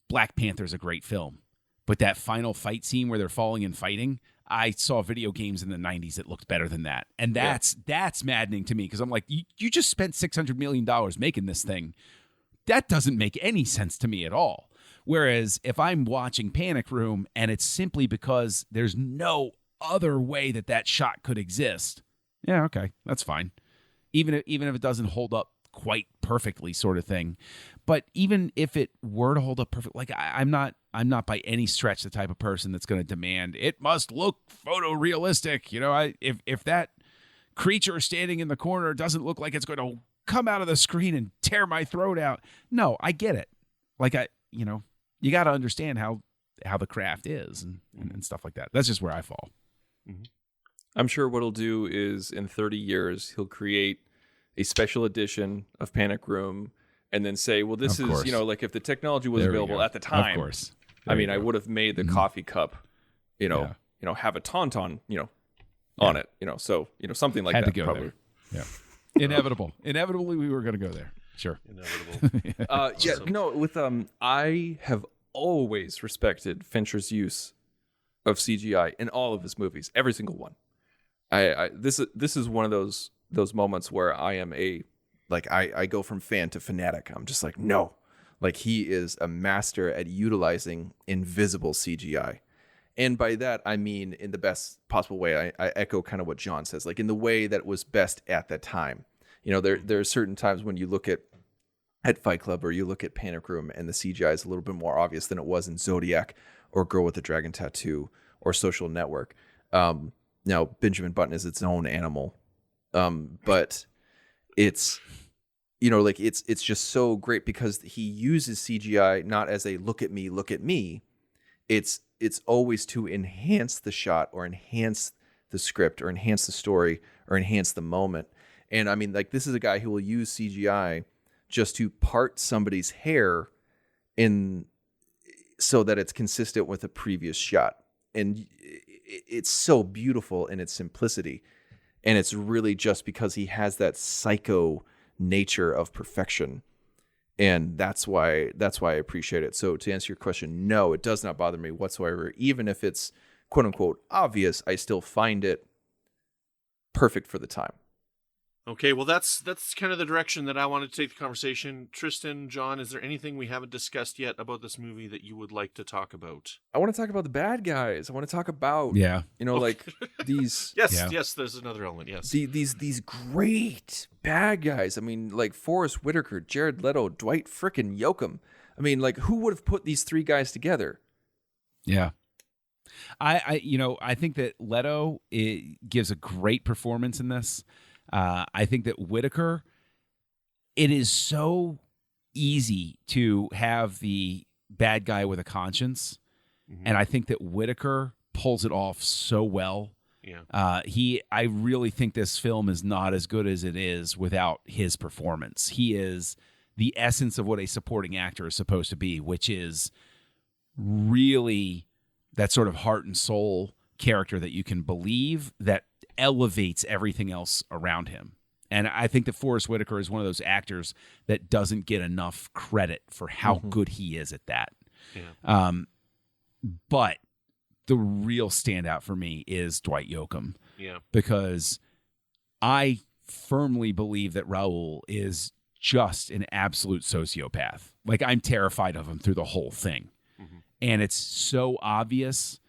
Black Panther's a great film. But that final fight scene where they're falling and fighting, I saw video games in the 90s that looked better than that. And that's maddening to me because I'm like, you just spent $600 million making this thing. That doesn't make any sense to me at all. Whereas if I'm watching Panic Room and it's simply because there's no other way that shot could exist, yeah, okay, that's fine. Even if it doesn't hold up quite perfectly, sort of thing. But even if it were to hold up perfect, like I'm not by any stretch the type of person that's going to demand it must look photorealistic. If that creature standing in the corner doesn't look like it's going to come out of the screen and tear my throat out. No, I get it. Like you got to understand how the craft is and stuff like that. That's just where I fall. Mm-hmm. I'm sure what he'll do is in 30 years, he'll create a special edition of Panic Room and then say, well, this is, like if the technology was available at the time, of course. I would have made the coffee cup, have a tauntaun, on it, so, something like Had that. to go probably. there. Yeah. Inevitable. Inevitably, we were going to go there. Sure. Inevitable. I have always respected Fincher's use of CGI in all of his movies, every single one. This is one of those moments where I am I go from fan to fanatic. I'm just like, no, like he is a master at utilizing invisible CGI. And by that, I mean, in the best possible way. I echo kind of what John says, like in the way that was best at that time. There are certain times when you look at Fight Club or you look at Panic Room and the CGI is a little bit more obvious than it was in Zodiac or Girl with the Dragon Tattoo or Social Network. Now, Benjamin Button is its own animal. But it's, it's just so great because he uses CGI not as a look at me. It's always to enhance the shot or enhance the script or enhance the story or enhance the moment. And I mean, like, this is a guy who will use CGI just to part somebody's hair so that it's consistent with a previous shot. And it's so beautiful in its simplicity. And it's really just because he has that psycho nature of perfection. And that's why I appreciate it. So to answer your question, no, it does not bother me whatsoever. Even if it's quote unquote obvious, I still find it perfect for the time. Okay, well, that's kind of the direction that I wanted to take the conversation. Tristan, John, is there anything we haven't discussed yet about this movie that you would like to talk about? I want to talk about the bad guys. I want to talk about, like these. Yes, there's another element, yes. These great bad guys. I mean, like Forrest Whitaker, Jared Leto, Dwight frickin' Yoakam. I mean, like, who would have put these three guys together? Yeah. I think that Leto gives a great performance in this. I think that Whitaker, it is so easy to have the bad guy with a conscience. Mm-hmm. And I think that Whitaker pulls it off so well. Yeah. I really think this film is not as good as it is without his performance. He is the essence of what a supporting actor is supposed to be, which is really that sort of heart and soul character that you can believe that elevates everything else around him. And I think that Forrest Whitaker is one of those actors that doesn't get enough credit for how good he is at that. Yeah. But the real standout for me is Dwight Yoakam. Yeah. Because I firmly believe that Raul is just an absolute sociopath. Like, I'm terrified of him through the whole thing. Mm-hmm. And it's so obvious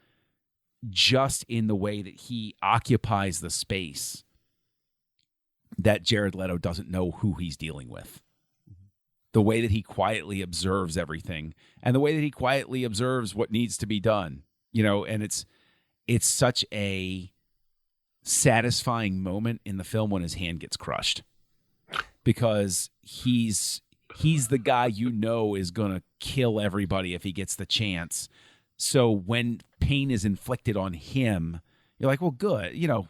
just in the way that he occupies the space that Jared Leto doesn't know who he's dealing with. The way that he quietly observes everything and the way that he quietly observes what needs to be done, you know, and it's such a satisfying moment in the film when his hand gets crushed, because he's the guy you know is going to kill everybody if he gets the chance. So when pain is inflicted on him, you're like, well, good. You know,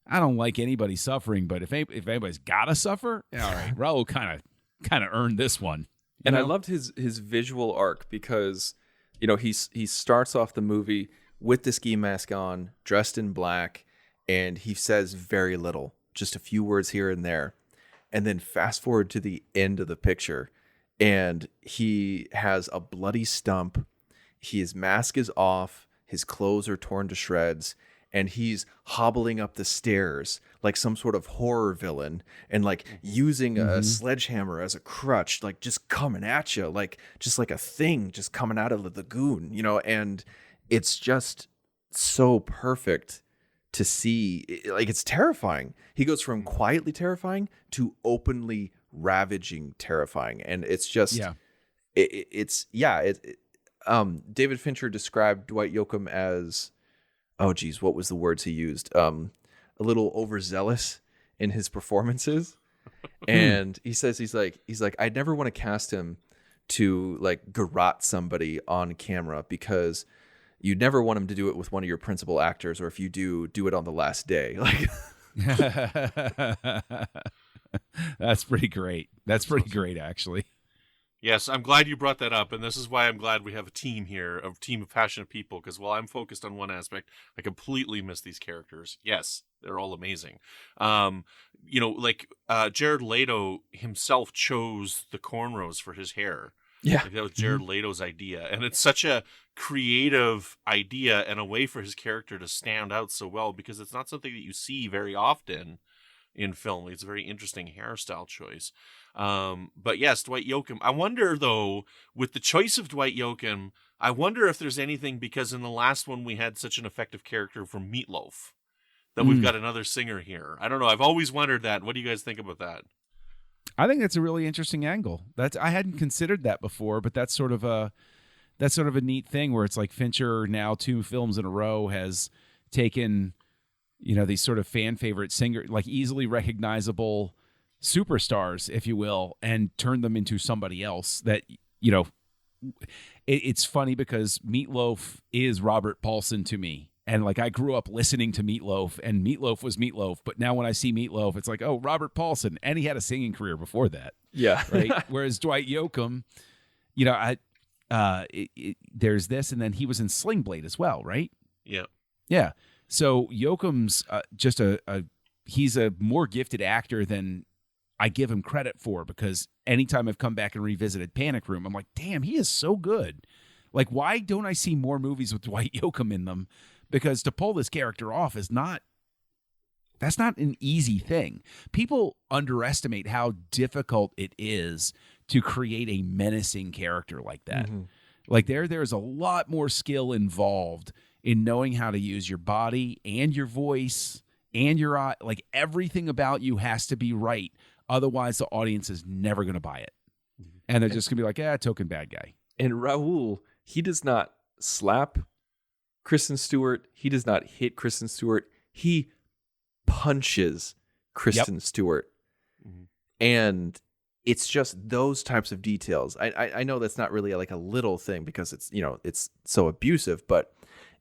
I don't like anybody suffering, but if anybody's got to suffer, all right, Raul kind of earned this one. And know? I loved his visual arc because, you know, he starts off the movie with the ski mask on, dressed in black, and he says very little, just a few words here and there. And then fast forward to the end of the picture, and he has a bloody stump. His mask is off. His clothes are torn to shreds. And he's hobbling up the stairs like some sort of horror villain, and like using a sledgehammer as a crutch, like just coming at you, like just like a thing just coming out of the lagoon, you know. And it's just so perfect to see. Like, it's terrifying. He goes from quietly terrifying to openly ravaging terrifying. And it's just, David Fincher described Dwight Yoakam as, oh geez, what was the words he used? A little overzealous in his performances. And he says, he's like, I'd never want to cast him to like garrote somebody on camera, because you'd never want him to do it with one of your principal actors, or if you do it on the last day. Like, that's pretty great. That's pretty great, actually. Yes, I'm glad you brought that up, and this is why I'm glad we have a team here, a team of passionate people, because while I'm focused on one aspect, I completely miss these characters. Yes, they're all amazing. You know, like Jared Leto himself chose the cornrows for his hair. Yeah. Like, that was Jared Leto's idea, and it's such a creative idea and a way for his character to stand out so well, because it's not something that you see very often in film. It's a very interesting hairstyle choice. But yes, Dwight Yoakam. I wonder, though, with the choice of Dwight Yoakam, I wonder if there's anything, because in the last one we had such an effective character from Meatloaf, that we've got another singer here. I don't know. I've always wondered that. What do you guys think about that? I think that's a really interesting angle. I hadn't considered that before, but that's sort of a neat thing where it's like Fincher now 2 films in a row has taken, you know, these sort of fan favorite singer, like easily recognizable superstars, if you will, and turn them into somebody else that, you know, it's funny because Meatloaf is Robert Paulson to me. And like, I grew up listening to Meatloaf, and Meatloaf was Meatloaf. But now when I see Meatloaf, it's like, oh, Robert Paulson. And he had a singing career before that. Yeah. Right. Whereas Dwight Yoakam, you know, there's this, and then he was in Sling Blade as well, right? Yeah. Yeah. So Yoakam's just he's a more gifted actor than I give him credit for, because anytime I've come back and revisited Panic Room, I'm like, damn, he is so good. Like, why don't I see more movies with Dwight Yoakam in them? Because to pull this character off that's not an easy thing. People underestimate how difficult it is to create a menacing character like that. Mm-hmm. Like there's a lot more skill involved in knowing how to use your body and your voice and your eye. Like, everything about you has to be right. Otherwise, the audience is never going to buy it. And they're just going to be like, token bad guy. And Raul, he does not slap Kristen Stewart. He does not hit Kristen Stewart. He punches Kristen Stewart. Mm-hmm. And it's just those types of details. I know that's not really like a little thing, because it's, you know, it's so abusive, but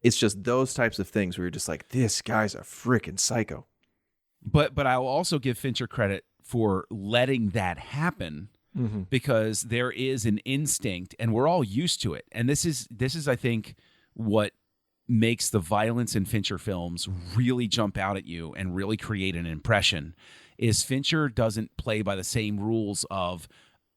it's just those types of things where you're just like, this guy's a freaking psycho. But I'll also give Fincher credit for letting that happen, because there is an instinct, and we're all used to it. And this is I think what makes the violence in Fincher films really jump out at you and really create an impression, is Fincher doesn't play by the same rules of,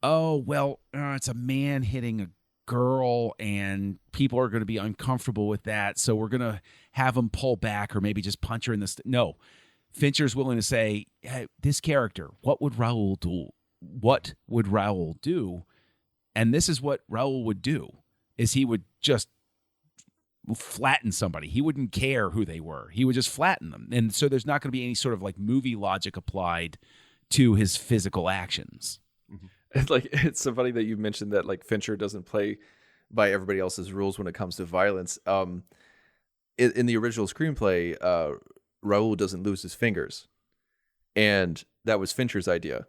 it's a man hitting a girl and people are going to be uncomfortable with that, so we're going to have him pull back or maybe just punch her in the no. Fincher's willing to say, hey, this character, what would Raoul do? What would Raoul do? And this is what Raoul would do, is he would just flatten somebody. He wouldn't care who they were. He would just flatten them. And so there's not going to be any sort of like movie logic applied to his physical actions. It's like, it's so funny that you mentioned that like Fincher doesn't play by everybody else's rules when it comes to violence. In the original screenplay, Raoul doesn't lose his fingers, and that was Fincher's idea.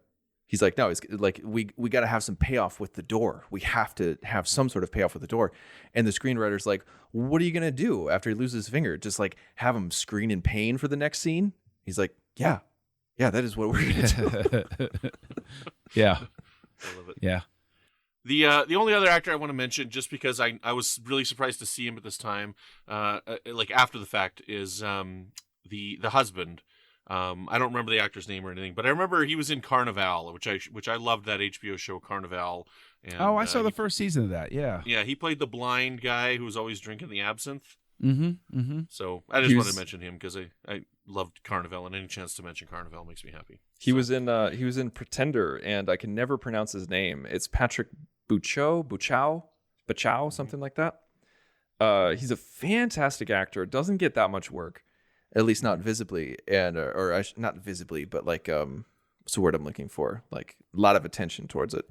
He's like, no, it's like we got to have some payoff with the door. We have to have some sort of payoff with the door. And the screenwriter's like, what are you gonna do after he loses his finger? Just like have him scream in pain for the next scene? He's like, yeah, that is what we're gonna do. Yeah, I love it. yeah. The only other actor I want to mention, just because I was really surprised to see him at this time, like after the fact, is the husband. I don't remember the actor's name or anything, but I remember he was in Carnival, which I loved, that HBO show Carnival. And, I saw the first season of that. Yeah. Yeah, he played the blind guy who was always drinking the absinthe. Mm-hmm. So I just wanted to mention him because I loved Carnival, and any chance to mention Carnival makes me happy. He was in Pretender, and I can never pronounce his name. It's Patrick Buchow, something like that. He's a fantastic actor. Doesn't get that much work, at least not visibly, and not visibly, but like what's the word I'm looking for? Like a lot of attention towards it,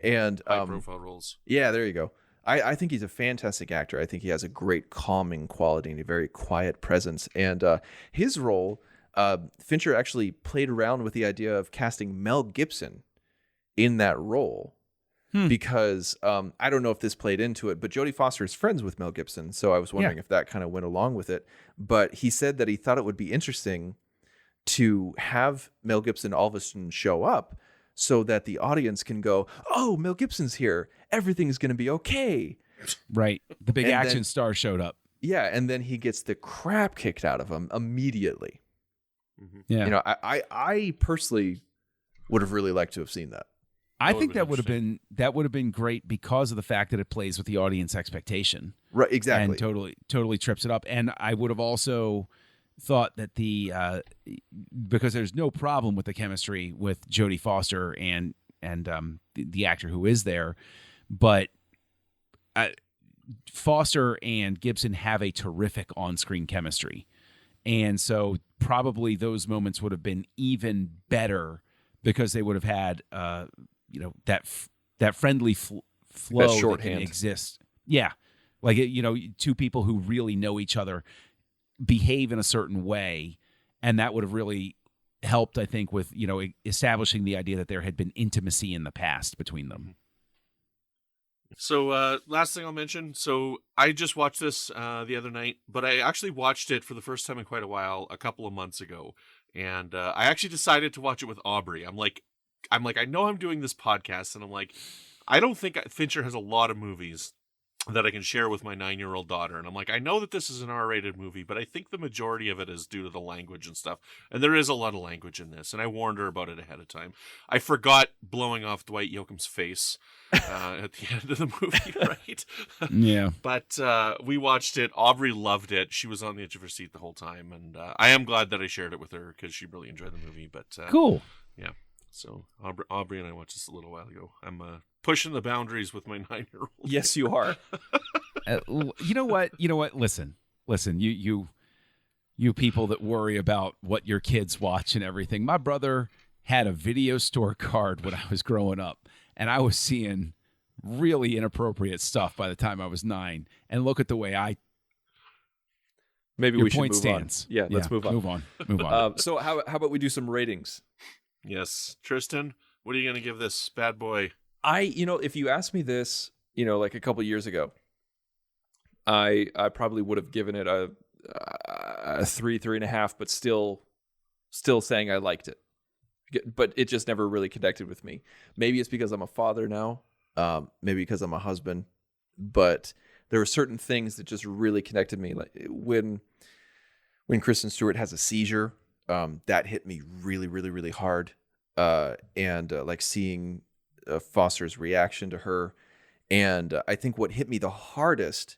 and high profile roles. Yeah, there you go. I think he's a fantastic actor. I think he has a great calming quality and a very quiet presence. And his role, Fincher actually played around with the idea of casting Mel Gibson in that role. Because I don't know if this played into it, but Jodie Foster is friends with Mel Gibson. So I was wondering if that kind of went along with it. But he said that he thought it would be interesting to have Mel Gibson all of a sudden show up so that the audience can go, oh, Mel Gibson's here. Everything's going to be okay. Right. The big action star showed up. Yeah. And then he gets the crap kicked out of him immediately. Mm-hmm. Yeah. You know, I personally would have really liked to have seen that. I think that would have been great because of the fact that it plays with the audience expectation. Right, exactly. And totally trips it up. And I would have also thought that because there's no problem with the chemistry with Jodie Foster and the actor who is there, but Foster and Gibson have a terrific on-screen chemistry. And so probably those moments would have been even better because they would have had that friendly flow that can exist. Yeah. Like, two people who really know each other behave in a certain way. And that would have really helped, I think, with, establishing the idea that there had been intimacy in the past between them. So last thing I'll mention. So I just watched this the other night, but I actually watched it for the first time in quite a while, a couple of months ago. And I actually decided to watch it with Aubrey. I'm like, I know I'm doing this podcast, and I'm like, I don't think Fincher has a lot of movies that I can share with my 9-year-old daughter. And I'm like, I know that this is an R-rated movie, but I think the majority of it is due to the language and stuff. And there is a lot of language in this, and I warned her about it ahead of time. I forgot blowing off Dwight Yoakam's face at the end of the movie, right? Yeah. But we watched it. Aubrey loved it. She was on the edge of her seat the whole time. And I am glad that I shared it with her because she really enjoyed the movie. But cool. Yeah. So Aubrey and I watched this a little while ago. I'm pushing the boundaries with my 9-year-old. Yes, you are. You know what? Listen. You people that worry about what your kids watch and everything. My brother had a video store card when I was growing up, and I was seeing really inappropriate stuff by the time I was 9. And look at the way Maybe your we should point move stands. on. Yeah, let's move on. Move on. So how about we do some ratings? Yes. Tristan, what are you going to give this bad boy? If you asked me this, like a couple years ago, I probably would have given it a 3.5, but still saying I liked it. But it just never really connected with me. Maybe it's because I'm a father now. Maybe because I'm a husband. But there were certain things that just really connected me. Like when Kristen Stewart has a seizure, that hit me really, really, really hard. And like seeing Foster's reaction to her. And I think what hit me the hardest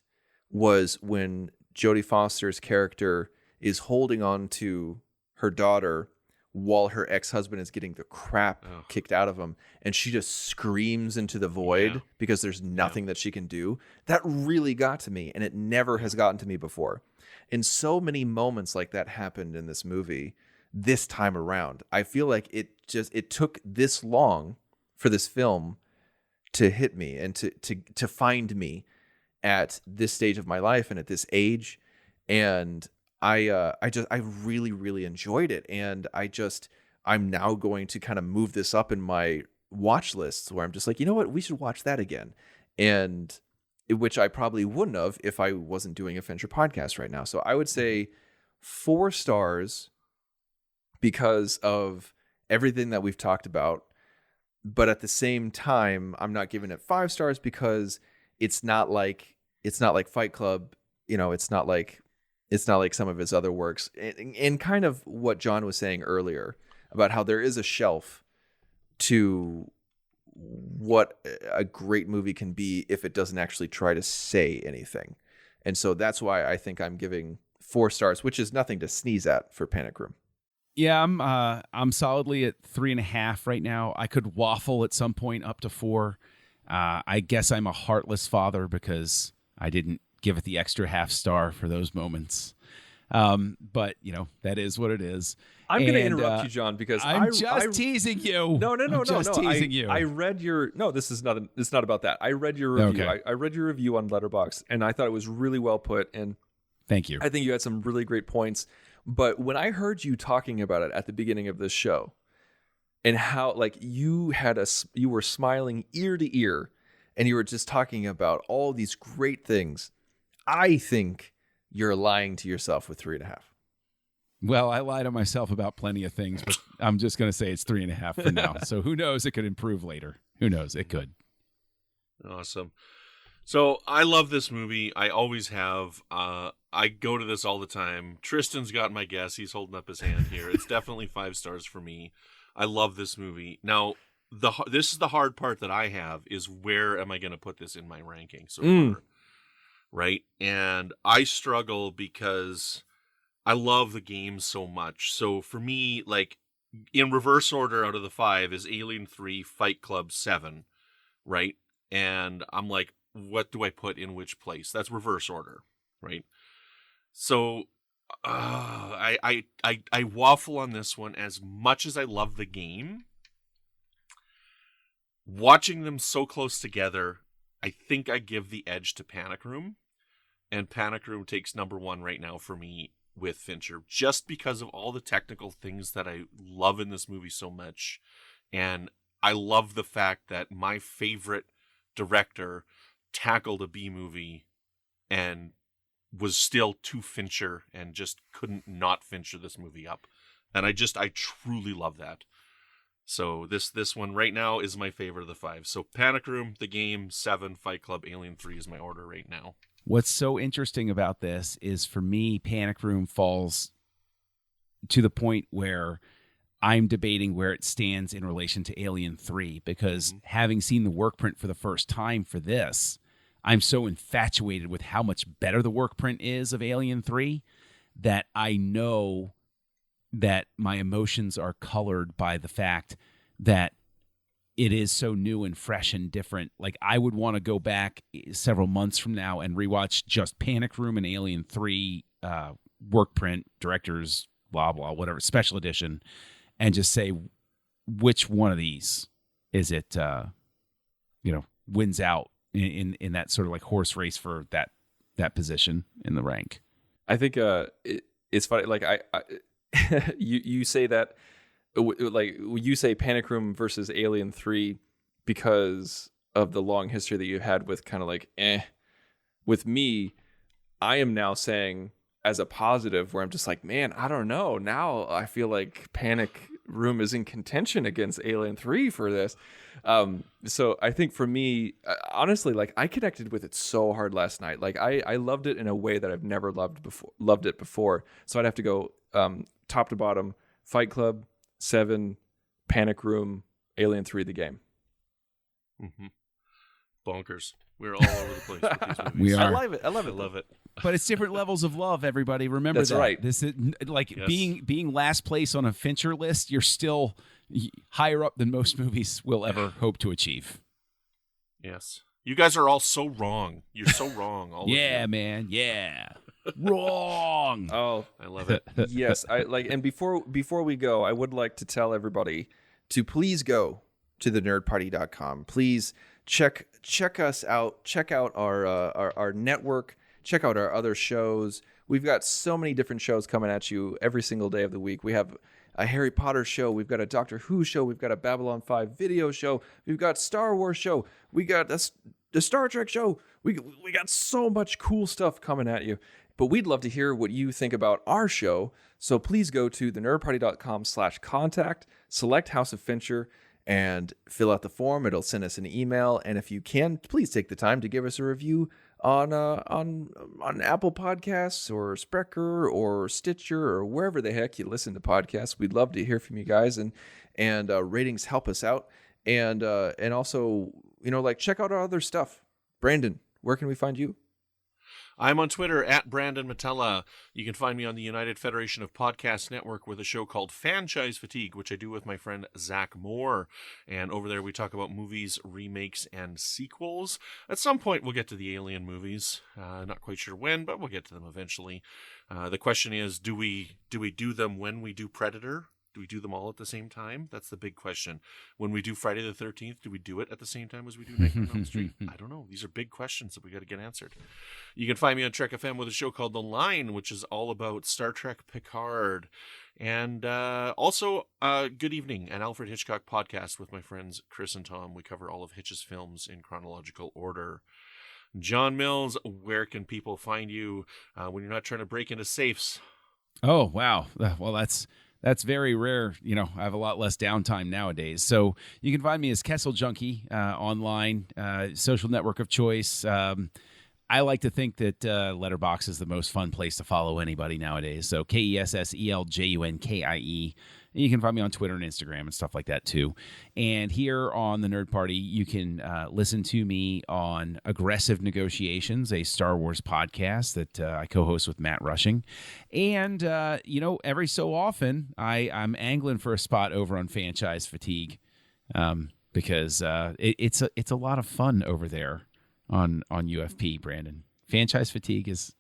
was when Jodie Foster's character is holding on to her daughter while her ex-husband is getting the crap kicked out of him, and she just screams into the void because there's nothing that she can do. That really got to me, and it never has gotten to me before. And so many moments like that happened in this movie this time around. I feel like it took this long for this film to hit me and to find me at this stage of my life and at this age. And I really, really enjoyed it. And I'm now going to kind of move this up in my watch lists where I'm just like, you know what, we should watch that again. And which I probably wouldn't have if I wasn't doing a Fincher podcast right now. So I would say 4 stars because of everything that we've talked about. But at the same time, I'm not giving it 5 stars because it's not like Fight Club, you know, it's not like some of his other works. And kind of what John was saying earlier about how there is a shelf to what a great movie can be if it doesn't actually try to say anything. And so that's why I think I'm giving 4 stars, which is nothing to sneeze at for Panic Room. Yeah, I'm solidly at 3.5 right now. I could waffle at some point up to 4. I guess I'm a heartless father because I didn't give it the extra half star for those moments. But you know, that is what it is. I'm going to interrupt you, John, because I'm just teasing you. No. Teasing you. I read your. No, this is not. It's not about that. I read your review. Okay. I read your review on Letterboxd, and I thought it was really well put. And thank you. I think you had some really great points. But when I heard you talking about it at the beginning of this show, and how like you were smiling ear to ear, and you were just talking about all these great things, I think you're lying to yourself with 3.5. Well, I lie to myself about plenty of things, but I'm just going to say it's 3.5 for now. So who knows? It could improve later. Who knows? It could. Awesome. So I love this movie. I always have. I go to this all the time. Tristan's got my guess. He's holding up his hand here. It's definitely 5 stars for me. I love this movie. Now, this is the hard part that I have is where am I going to put this in my ranking so far? Right? And I struggle because I love the game so much. So for me, like in reverse order out of the 5 is Alien 3, Fight Club 7, right? And I'm like, what do I put in which place? That's reverse order, right? So I waffle on this one. As much as I love the game, watching them so close together, I think I give the edge to Panic Room. And Panic Room takes number 1 right now for me with Fincher, just because of all the technical things that I love in this movie so much. And I love the fact that my favorite director tackled a B movie and was still to Fincher and just couldn't not Fincher this movie up. And I truly love that. So this one right now is my favorite of the 5. So Panic Room, The Game, 7, Fight Club, Alien 3 is my order right now. What's so interesting about this is for me, Panic Room falls to the point where I'm debating where it stands in relation to Alien 3 because having seen the work print for the first time for this, I'm so infatuated with how much better the work print is of Alien 3 that I know that my emotions are colored by the fact that it is so new and fresh and different. Like I would want to go back several months from now and rewatch just Panic Room and Alien 3 work print, directors, blah, blah, whatever, special edition, and just say which one of these is it, wins out in that sort of like horse race for that position in the rank. I think it's funny. Like you say that, like you say Panic Room versus Alien 3 because of the long history that you had with kind of like with me, I am now saying as a positive where I'm just like, man, I don't know. Now I feel like Panic Room is in contention against Alien 3 for this. So I think for me, honestly, like I connected with it so hard last night. Like I loved it in a way that I've never loved it before. So I'd have to go top to bottom: Fight Club, 7, Panic Room, Alien 3, The Game. Mm-hmm. bonkers. We're all over the place with these movies. We are. I love it. I love I it. love it. But it's different levels of love, everybody. Remember That's that. right. This is like Yes. being last place on a Fincher list, you're still higher up than most movies will ever hope to achieve. Yes. You guys are all so wrong. You're so wrong. All of Yeah, you. man. Yeah. Wrong. Oh, I love it. yes. I like. And before we go, I would like to tell everybody to please go to thenerdparty.com. Please check us out. Check out our network. Check out our other shows. We've got so many different shows coming at you every single day of the week. We have a Harry Potter show. We've got a Doctor Who show. We've got a Babylon 5 video show. We've got Star Wars show. We got the Star Trek show. We got so much cool stuff coming at you. But we'd love to hear what you think about our show. So please go to thenerdparty.com/contact, select House of Fincher, and fill out the form. It'll send us an email. And if you can, please take the time to give us a review on Apple Podcasts or Spreaker or Stitcher or wherever the heck you listen to podcasts. We'd love to hear from you guys, and ratings help us out. And also, check out our other stuff. Brandon, where can we find you? I'm on Twitter at Brandon Matella. You can find me on the United Federation of Podcast Network with a show called Franchise Fatigue, which I do with my friend Zach Moore. And over there we talk about movies, remakes, and sequels. At some point we'll get to the Alien movies. Not quite sure when, but we'll get to them eventually. The question is, do we do them when we do Predator? Do we do them all at the same time? That's the big question. When we do Friday the 13th, do we do it at the same time as we do Nightmare on Elm Street? I don't know. These are big questions that we got to get answered. You can find me on Trek FM with a show called The Line, which is all about Star Trek Picard. And also Good Evening, an Alfred Hitchcock podcast with my friends Chris and Tom. We cover all of Hitch's films in chronological order. John Mills, where can people find you when you're not trying to break into safes? Oh, wow. Well, that's very rare. I have a lot less downtime nowadays. So you can find me as Kessel Junkie online, social network of choice. I like to think that Letterboxd is the most fun place to follow anybody nowadays. So KESSELJUNKIE. And you can find me on Twitter and Instagram and stuff like that too. And here on the Nerd Party, you can listen to me on Aggressive Negotiations, a Star Wars podcast that I co-host with Matt Rushing. And, every so often, I'm angling for a spot over on Franchise Fatigue because it's a lot of fun over there on UFP, Brandon. Franchise Fatigue is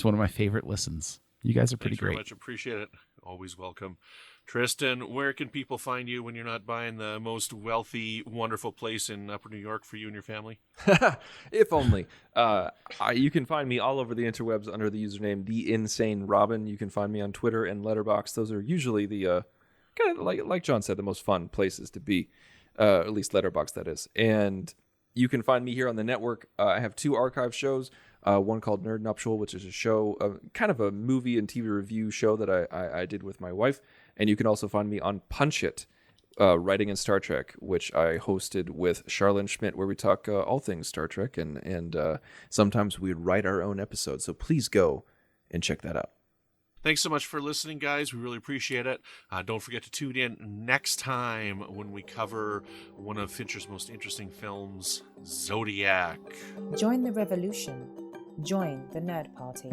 one of my favorite listens. You guys are pretty great. Thanks very much. Appreciate it. Always welcome. Tristan, where can people find you when you're not buying the most wealthy, wonderful place in Upper New York for you and your family? If only. You can find me all over the interwebs under the username The Insane Robin. You can find me on Twitter and Letterboxd. Those are usually the kind of like John said, the most fun places to be. At least Letterboxd, that is. And you can find me here on the network. I have 2 archive shows. One called Nerd Nuptial, which is a show, kind of a movie and TV review show that I did with my wife. And you can also find me on Punch It, Writing in Star Trek, which I hosted with Charlene Schmidt, where we talk all things Star Trek. And sometimes we write our own episodes. So please go and check that out. Thanks so much for listening, guys. We really appreciate it. Don't forget to tune in next time when we cover one of Fincher's most interesting films, Zodiac. Join the revolution. Join the Nerd Party.